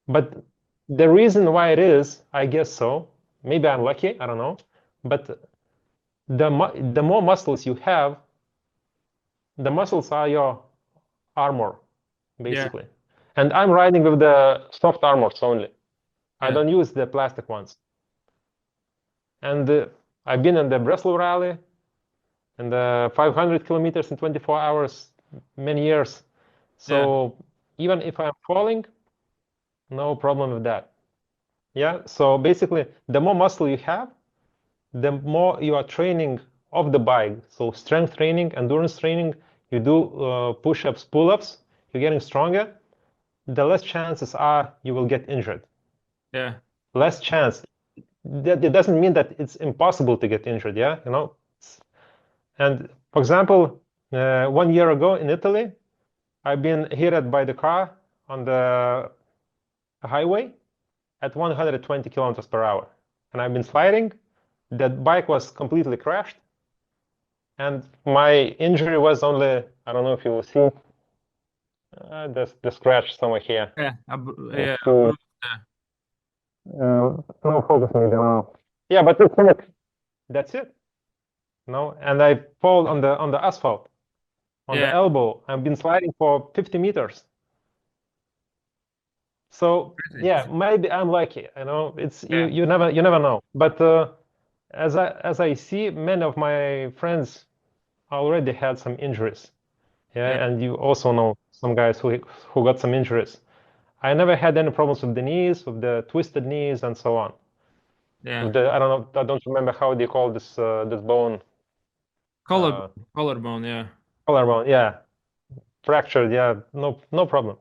But the reason why it is, I guess so, maybe I'm lucky, I don't know, but the more muscles you have, the muscles are your armor, basically. And I'm riding with the soft armors only. I don't use the plastic ones. And I've been in the Breslau Rally and the 500 kilometers in 24 hours, many years. So even if I'm falling, no problem with that. Yeah, so basically, the more muscle you have, the more you are training of the bike. So strength training, endurance training, you do push-ups, pull-ups, you're getting stronger, the less chances are you will get injured. Yeah. Less chance. That it doesn't mean that it's impossible to get injured, yeah, you know. And for example, 1 year ago in Italy, I've been hit by the car on the highway at 120 kilometers per hour. And I've been sliding. That bike was completely crashed. And my injury was only, I don't know if you will see, the scratch somewhere here. No focus maybe, no. Yeah, but that's it. No, and I fall on the asphalt, on the elbow. I've been sliding for 50 meters. So yeah, maybe I'm lucky. You know, it's you never know. But as I see, many of my friends already had some injuries. Yeah, and you also know some guys who got some injuries. I never had any problems with the knees, with the twisted knees, and so on. Yeah. With I don't remember how they call this bone. Collarbone, yeah. Collarbone, yeah. Fractured, yeah. No problem.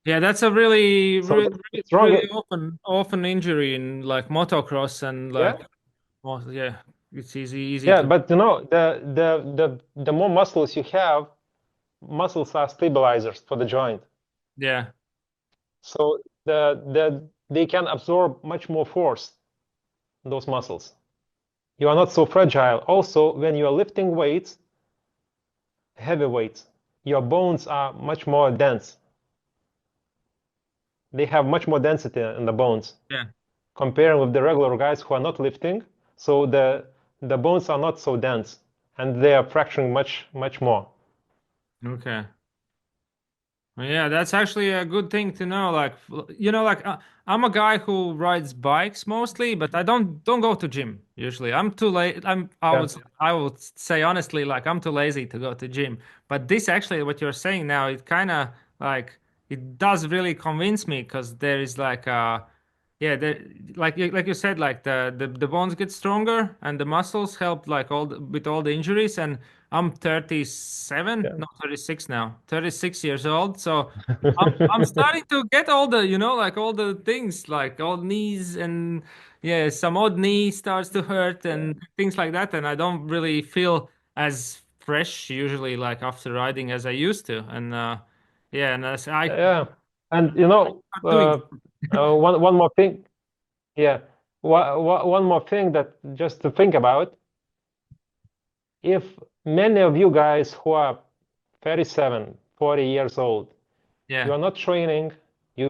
Yeah, that's a really really often injury in like motocross and like it's easy Yeah, to. but you know, the more muscles you have, muscles are stabilizers for the joint. Yeah. So they can absorb much more force, those muscles. You are not so fragile. Also, when you are lifting weights, heavy weights, your bones are much more dense. They have much more density in the bones. Yeah. Comparing with the regular guys who are not lifting, so the bones are not so dense and they are fracturing much more. Okay. Yeah, that's actually a good thing to know. Like, you know, like I'm a guy who rides bikes mostly, but I don't go to gym usually. I'm too late. Yeah. I would say honestly, like I'm too lazy to go to gym. But this actually, what you're saying now, it kind of like it does really convince me because there is like yeah, like you said, like the bones get stronger and the muscles help like with all the injuries. And I'm 37, Yeah. not 36 now, 36 years old. So I'm starting to get all the, you know, like all the things, like all knees and yeah, some odd knee starts to hurt and things like that. And I don't really feel as fresh usually like after riding as I used to. And yeah, and as I Yeah. And you know, start doing. one more thing. Yeah. One more thing that just to think about. If many of you guys who are 37, 40 years old, you Yeah, are not training, you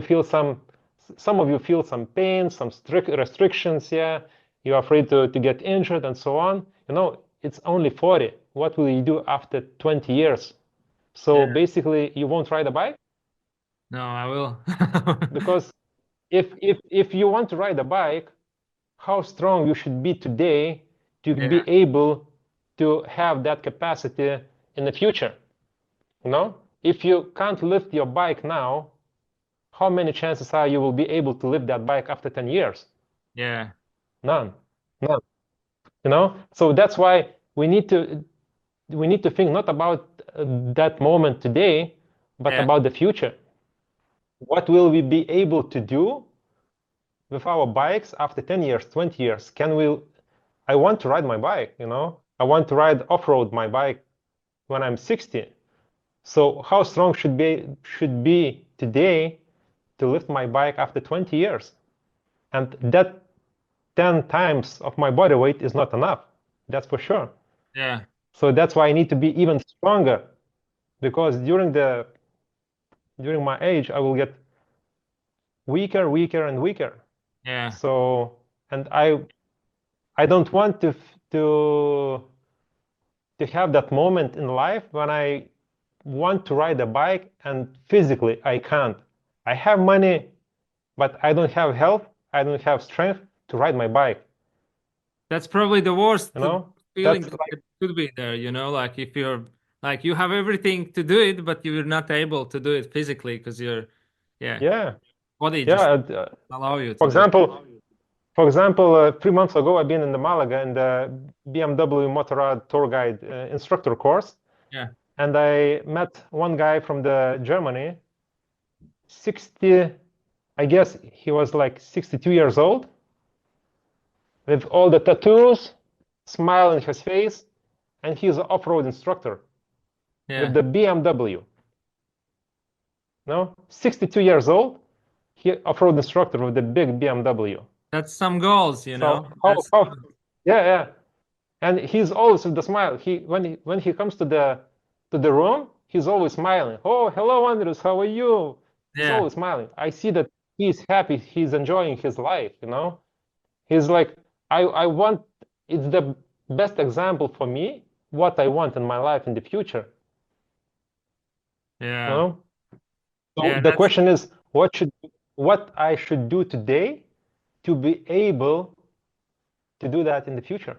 feel some of you feel some pain, some strict restrictions, yeah, you're afraid to get injured and so on. You know, it's only 40. What will you do after 20 years? So yeah, basically, you won't ride a bike no, I will. because if you want to ride a bike, how strong you should be today to Yeah, be able to have that capacity in the future. You know, if you can't lift your bike now, how many chances are you will be able to lift that bike after 10 years? yeah, None. None. You know, so that's why we need to think not about that moment today, but yeah, about the future. What will we be able to do with our bikes after 10 years, 20 years? I want to ride my bike, you know, I want to ride off-road my bike when I'm 60. So how strong should be today to lift my bike after 20 years? And that 10 times of my body weight is not enough. That's for sure. yeah, So that's why I need to be even stronger, because during my age I will get weaker, weaker, and weaker. yeah, So, and I don't want to have that moment in life when I want to ride a bike and physically I can't. I have money, but I don't have health, I don't have strength to ride my bike. that's probably the worst You know, feeling that's that like, could be there, you know, like if you're like you have everything to do it, but you're not able to do it physically because your yeah, yeah, body yeah. just allow you For to do it. example, 3 months ago, I've been in the Malaga in the BMW Motorrad tour guide instructor course, Yeah, and I met one guy from the Germany, 60, I guess he was like 62 years old, with all the tattoos, smile on his face, and he's an off-road instructor with yeah, the BMW. No, 62 years old, he off-road instructor with the big BMW. that's some goals, you So know. yeah, yeah. And he's always with the smile. When he comes to the room, he's always smiling. Oh, hello, Andrius, how are you? He's Yeah, always smiling. I see that he's happy. He's enjoying his life. You know, he's like, I want. It's the best example for me what I want in my life in the future. You yeah, know. So yeah. the question is, what I should do today to be able to do that in the future?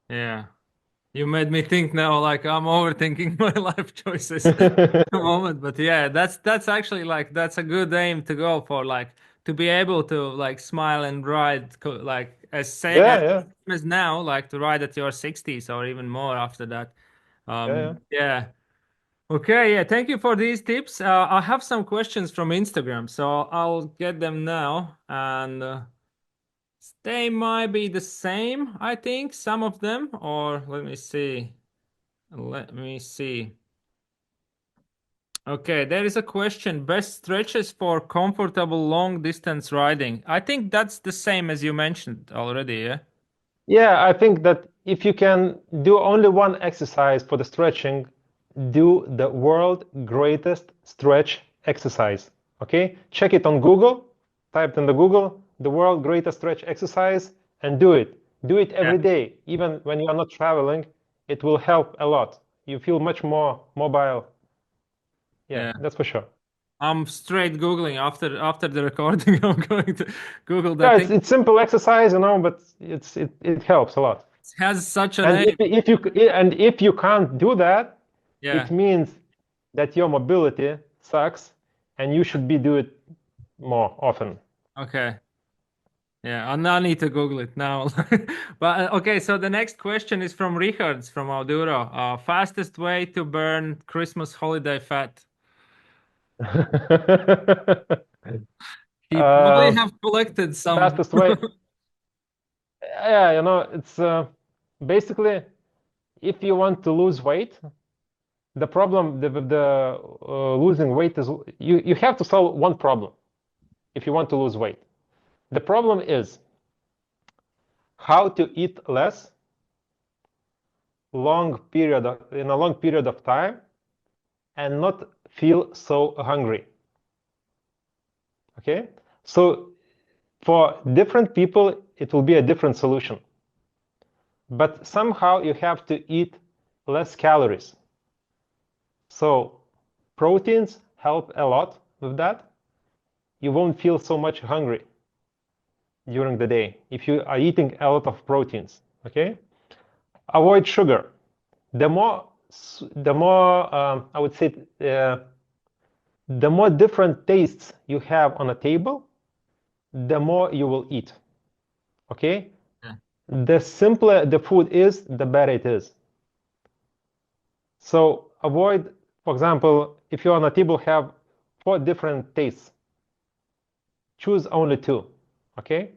Yeah. You made me think now, like I'm overthinking my life choices at the moment. But yeah, that's actually like that's a good aim to go for, like to be able to like smile and ride like as same Yeah, yeah, as now, like to ride at your 60s or even more after that. yeah, yeah. Yeah. Okay, yeah, thank you for these tips. I have some questions from Instagram, so I'll get them now. And They might be the same, I think, some of them, or let me see. Let me see. Okay, there is a question. Best stretches for comfortable long distance riding. I think that's the same as you mentioned already, yeah? Yeah, I think that if you can do only one exercise for the stretching, do the world greatest stretch exercise. Okay? Check it on Google, type in the Google, the world greatest stretch exercise, and do it. Do it every day, even when you are not traveling. It will help a lot. You feel much more mobile. Yeah, that's for sure. I'm straight Googling after the recording. I'm going to Google Yeah, that thing. it's simple exercise, but it helps a lot. It has such a And name. if you can't do that, Yeah. it means that your mobility sucks, and you should do it more often. Okay. Yeah, I now need to Google it now. But okay, so the next question is from Richards from Auduro. Fastest way to burn Christmas holiday fat. He probably have collected some. Fastest way. Yeah, it's basically if you want to lose weight, the problem the losing weight is you have to solve one problem if you want to lose weight. The problem is how to eat less in a long period of time and not feel so hungry. Okay, so for different people it will be a different solution, but somehow you have to eat less calories. So proteins help a lot with that. You won't feel so much hungry during the day if you are eating a lot of proteins. Okay, avoid sugar. The more I would say the more different tastes you have on a table, the more you will eat. Okay, the simpler the food is, the better it is. So avoid, for example, if you on a table have 4 different tastes, choose only 2. Okay,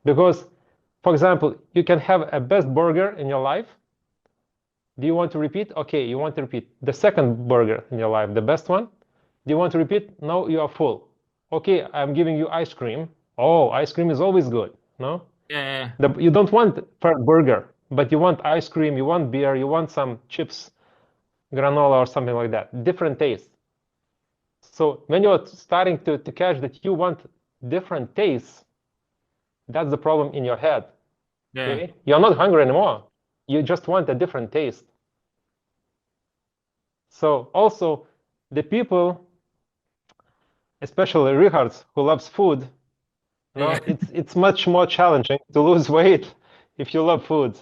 because for example, you can have a best burger in your life. Do you want to repeat? Okay, you want to repeat. The second burger in your life, the best one. Do you want to repeat? No, you are full. Okay, I'm giving you ice cream. Oh, ice cream is always good. No? Yeah. You don't want third burger, but you want ice cream, you want beer, you want some chips, granola or something like that. Different taste. So when you're starting to catch that you want different tastes, that's the problem in your head. Yeah. Okay? You're not hungry anymore. You just want a different taste. So also the people, especially Richards, who loves food, Yeah. it's much more challenging to lose weight if you love food.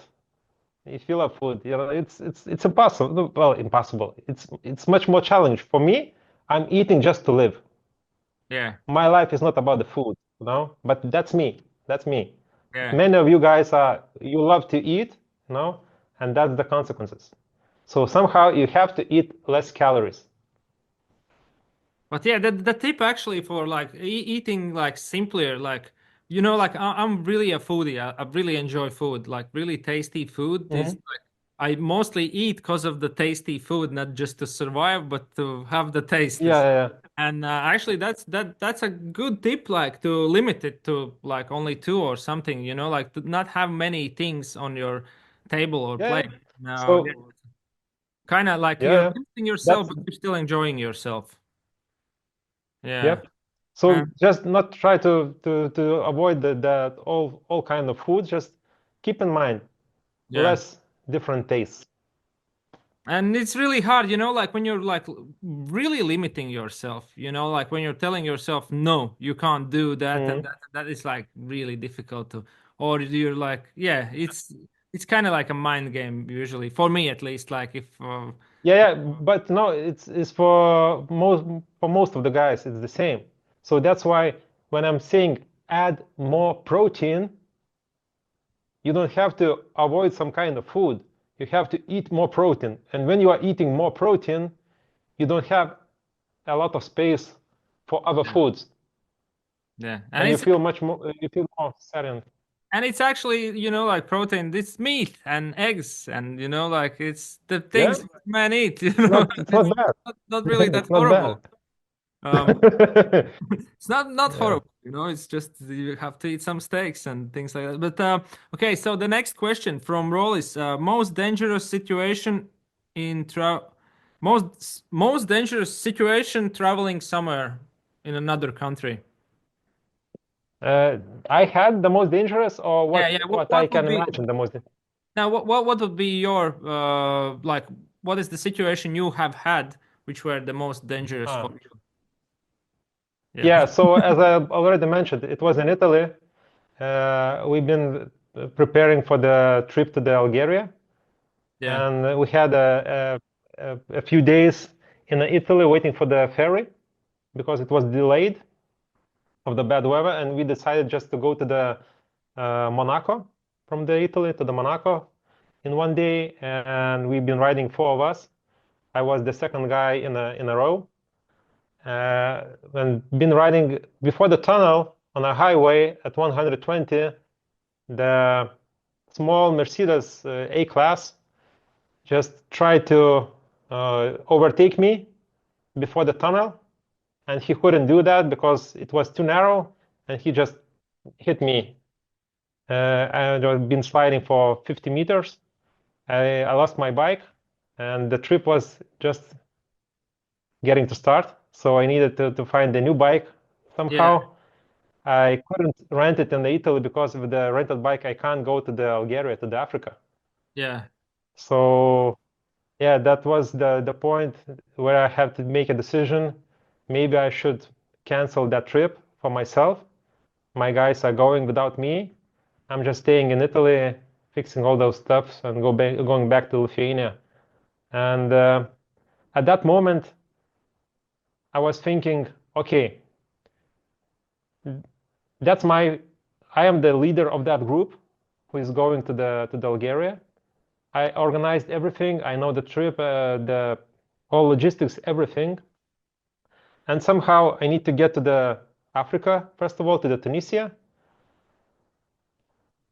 If you love food, it's impossible. Well, impossible. It's much more challenge for me. I'm eating just to live. Yeah. My life is not about the food, But that's me. That's me. Yeah. Many of you guys you love to eat, and that's the consequences. So somehow you have to eat less calories. But yeah, the tip actually for like eating like simpler, like like I'm really a foodie. I really enjoy food. Like really tasty food is like I mostly eat because of the tasty food, not just to survive, but to have the taste. Yeah. And actually, that's a good tip, like to limit it to like only 2 or something. Like to not have many things on your table or Yeah. plate. Now, So kind of like you're yeah. limiting yourself, That's but you're still enjoying yourself. Yeah. Yep. So just not try to avoid the all kind of food. Just keep in mind Yeah. less different tastes. And it's really hard, like when you're like really limiting yourself, like when you're telling yourself, no, you can't do that, and that is like really difficult to, or you're like, yeah, it's kind of like a mind game usually, for me at least. Like if Yeah. But no, it's for most of the guys, it's the same. So that's why when I'm saying add more protein, you don't have to avoid some kind of food. You have to eat more protein. And when you are eating more protein, you don't have a lot of space for other foods. yeah, And and you it's feel more saddened. And it's actually, like protein, it's meat and eggs, and like it's the things man eat, It's not bad. not really that It's not bad. horrible. Um, it's not horrible, it's just you have to eat some steaks and things like that. But okay, so the next question from Rollis, most dangerous situation in most dangerous situation traveling somewhere in another country. I had the most dangerous, or Yeah, what I what would can be imagine the most. now what would be your like what is the situation you have had which were the most dangerous Ah. for you? Yeah, so as I already mentioned, it was in Italy. We've been preparing for the trip to the Algeria, Yeah. and we had a few days in Italy waiting for the ferry because it was delayed of the bad weather, and we decided just to go to the Monaco, from the Italy to the Monaco in one day, and we've been riding, four of us. I was the second guy in a row, and been riding before the tunnel on a highway at 120. The small Mercedes A-Class just tried to overtake me before the tunnel, and he couldn't do that because it was too narrow, and he just hit me. And I've been sliding for 50 meters. I lost my bike, and the trip was just getting to start. So I needed to find a new bike somehow. I couldn't rent it in Italy because of the rented bike. I can't go to the Algeria, to the Africa. Yeah. So yeah, that was the point where I have to make a decision. Maybe I should cancel that trip for myself. My guys are going without me. I'm just staying in Italy, fixing all those stuffs, and going back to Lithuania. And at that moment, I was thinking, okay, I am the leader of that group who is going to the Algeria. I organized everything. I know the trip, the all logistics, everything. And somehow I need to get to the Africa, first of all, to the Tunisia.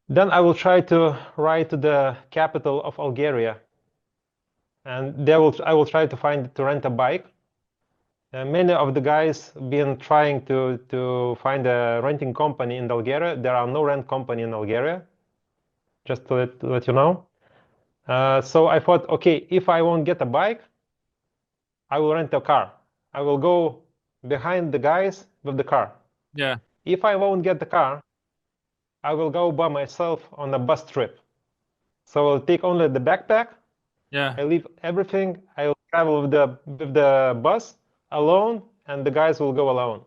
Then I will try to ride to the capital of Algeria. And there I will try to rent a bike. Many of the guys been trying to find a renting company in Algeria. There are no rent company in Algeria, just to let you know. So I thought, okay, if I won't get a bike, I will rent a car. I will go behind the guys with the car. Yeah. If I won't get the car, I will go by myself on a bus trip. So I'll take only the backpack. Yeah. I leave everything. I will travel with the bus alone, and the guys will go alone,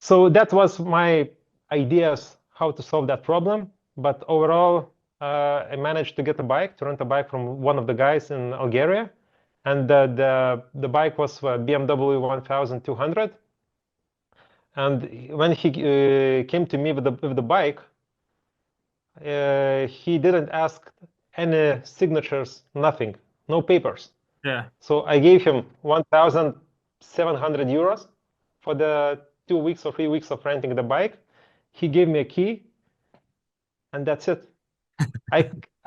So that was my ideas how to solve that problem. But overall, I managed to get to rent a bike from one of the guys in Algeria. And the bike was a BMW 1200. And when he came to me with the bike, he didn't ask any signatures, nothing, no papers. Yeah. So I gave him 1,700 euros for the 2 weeks or 3 weeks of renting the bike. He gave me a key, and that's it.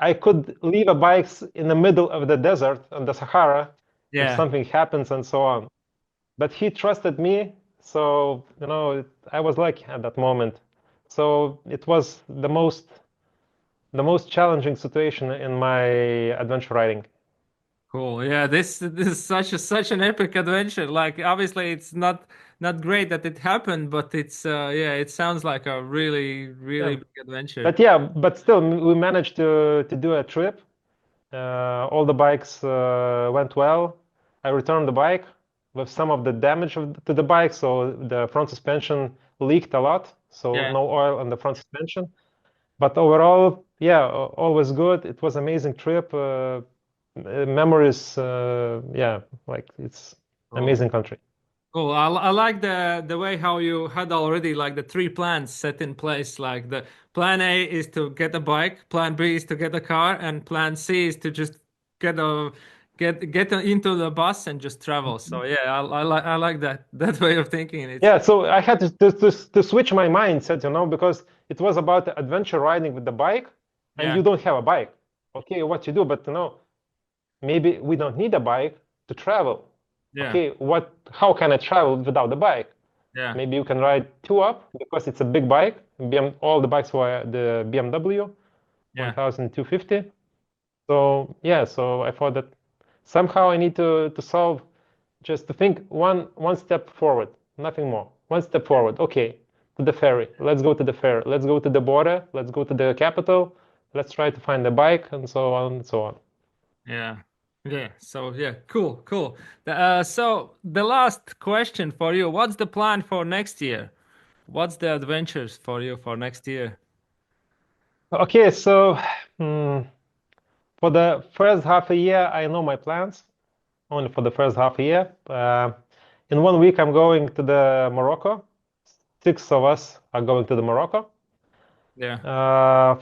I could leave a bike in the middle of the desert of the Sahara if something happens and so on. But he trusted me, so I was lucky at that moment. So it was the most challenging situation in my adventure riding. Cool. Yeah, this is such an epic adventure. Like obviously it's not great that it happened, but it's yeah, it sounds like a really big adventure. But still we managed to do a trip. All the bikes went well. I returned the bike with some of the damage to the bike, so the front suspension leaked a lot, so no oil on the front suspension. But overall, yeah, all was good. It was amazing trip. Memories, yeah, like it's amazing country. Cool. I like the way how you had already like the 3 plans set in place. Like the plan A is to get a bike, plan B is to get a car, and plan C is to just get get into the bus and just travel. So yeah, I like that way of thinking. It's Yeah, so I had to switch my mindset, because it was about adventure riding with the bike, and Yeah. you don't have a bike. Okay, what you do, but maybe we don't need a bike to travel. Yeah. Okay, how can I travel without the bike? Yeah. Maybe you can ride 2-up because it's a big bike. All the bikes were the BMW Yeah. 1250. So yeah, so I thought that somehow I need to solve, just to think one step forward, nothing more. One step forward. Okay, to the ferry. Let's go to the ferry. Let's go to the border. Let's go to the capital. Let's try to find the bike, and so on and so on. Yeah. Yeah. So yeah, cool. So the last question for you: what's the plan for next year? What's the adventures for you for next year? Okay, so for the first half a year, I know my plans. Only for the first half a year. In 1 week, I'm going to the Morocco. 6 of us are going to the Morocco. Yeah.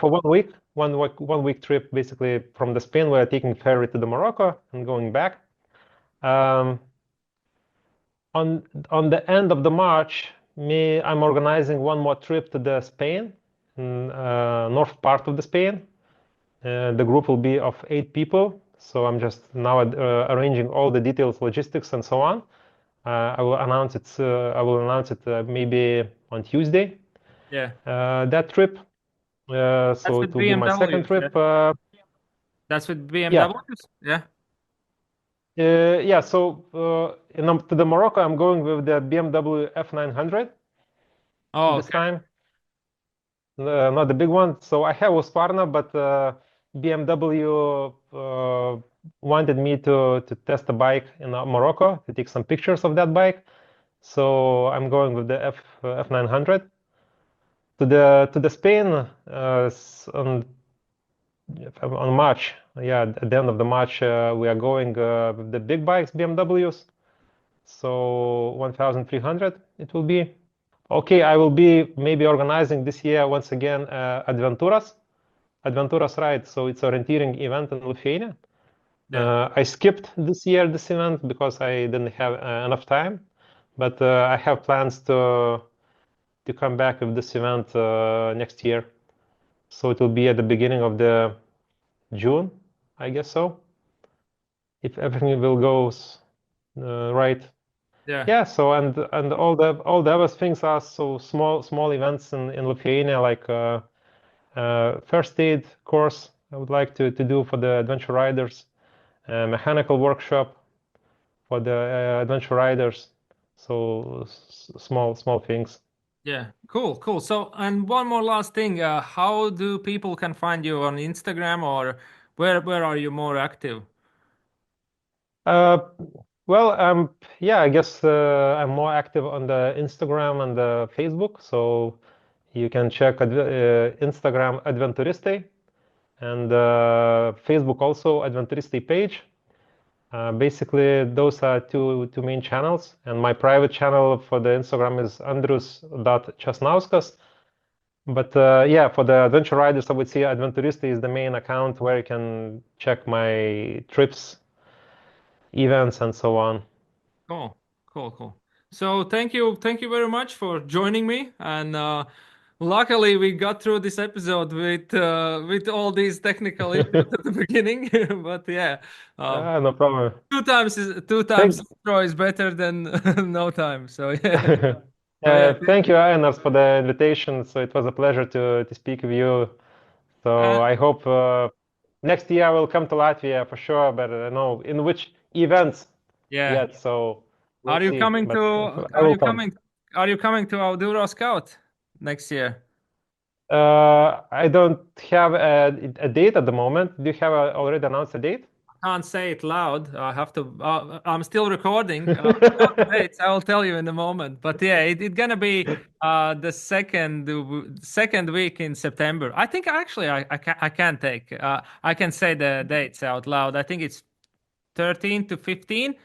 For 1 week, one week trip, basically from the Spain. We're taking ferry to the Morocco and going back. On the end of the March, I'm organizing one more trip to the Spain, north part of the Spain. The group will be of 8 people. So I'm just now arranging all the details, logistics, and so on. I will announce it. Maybe on Tuesday. Yeah. That trip. So with it will be my second BMWs, trip. That's with Yeah. BMWs. Yeah. Yeah. So to the Morocco, I'm going with the BMW F900 Oh, this okay. time. Not the big one. So I have Husqvarna, but BMW wanted me to test the bike in Morocco, to take some pictures of that bike. So I'm going with the F900 to the Spain on March. Yeah, at the end of the March, we are going with the big bikes, BMWs. So 1,300 it will be. Okay, I will be maybe organizing this year once again Adventuras ride. So it's a orienteering event in Lithuania. Yeah. I skipped this event because I didn't have enough time, but I have plans to come back with this event next year. So it will be at the beginning of the June, I guess so, if everything will go right. Yeah. Yeah. So and all the other things are so small events in Lithuania, like first aid course I would like to do for the adventure riders, mechanical workshop for the adventure riders. So small things. Yeah. Cool. So, and one more last thing. How do people can find you on Instagram, or where are you more active? Well, yeah, I guess I'm more active on the Instagram and the Facebook. So you can check Instagram Adventuristai, and Facebook also Adventuristai page. Basically, those are two main channels. And my private channel for the Instagram is Andrius.Česnauskas. But yeah, for the adventure riders, I would say Adventuristai is the main account where you can check my trips, events, and so on. Cool. So thank you very much for joining me, and luckily we got through this episode with all these technical issues at the beginning. But yeah, No problem. two times intro is better than no time. So yeah. Thank you, Einars, for the invitation. So it was a pleasure to speak with you. So I hope next year I will come to Latvia for sure, but I don't know in which events yet. So Are you coming but to I will come. Are you coming to Enduro Scout next year? I don't have a date at the moment. Do you have already announced a date? Can't say it loud. I have to. I'm still recording. The dates, I will tell you in a moment. But yeah, it's gonna be the second week in September. I think actually I can take. I can say the dates out loud. I think it's 13 to 15.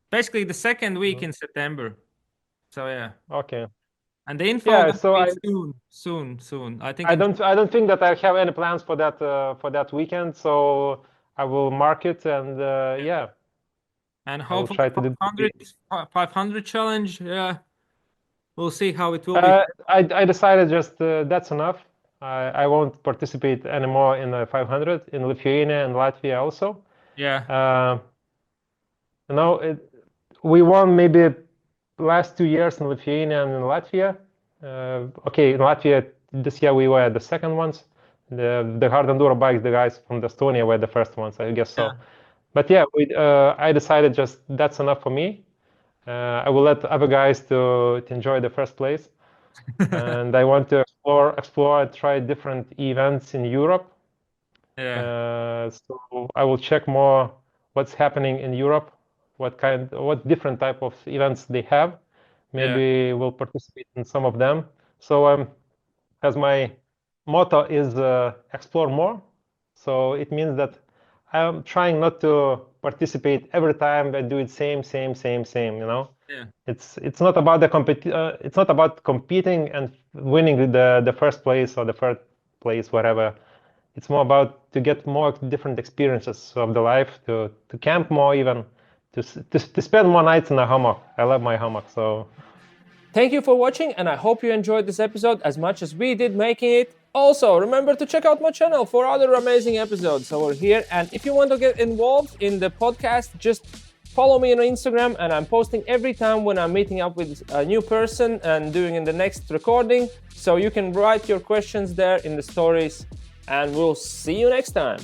Basically, the second week in September. So yeah. Okay. And the info Yeah. will So be soon. I think. I don't think that I have any plans for that weekend. So I will mark it, and yeah, And I will hopefully try to do 500 challenge. We'll see how it will be. I decided just that's enough. I won't participate anymore in the 500 in Lithuania and Latvia also. Yeah. We won maybe last 2 years in Lithuania and in Latvia. Okay, in Latvia this year we were the second ones. The hard enduro bikes, the guys from Estonia were the first ones, I guess so. Yeah. But yeah, I decided just that's enough for me. I will let other guys to enjoy the first place. And I want to explore, try different events in Europe. Yeah. So I will check more what's happening in Europe, what different type of events they have. Maybe we'll participate in some of them. So as my motto is explore more, so it means that I'm trying not to participate every time I do it same, you know. Yeah. It's not about it's not about competing and winning the first place or the third place, whatever. It's more about to get more different experiences of the life, to camp more, even to spend more nights in a hammock. I love my hammock. So Thank you for watching, and I hope you enjoyed this episode as much as we did making it. Also, remember to check out my channel for other amazing episodes over here. And if you want to get involved in the podcast, just follow me on Instagram, and I'm posting every time when I'm meeting up with a new person and doing in the next recording. So you can write your questions there in the stories, and we'll see you next time.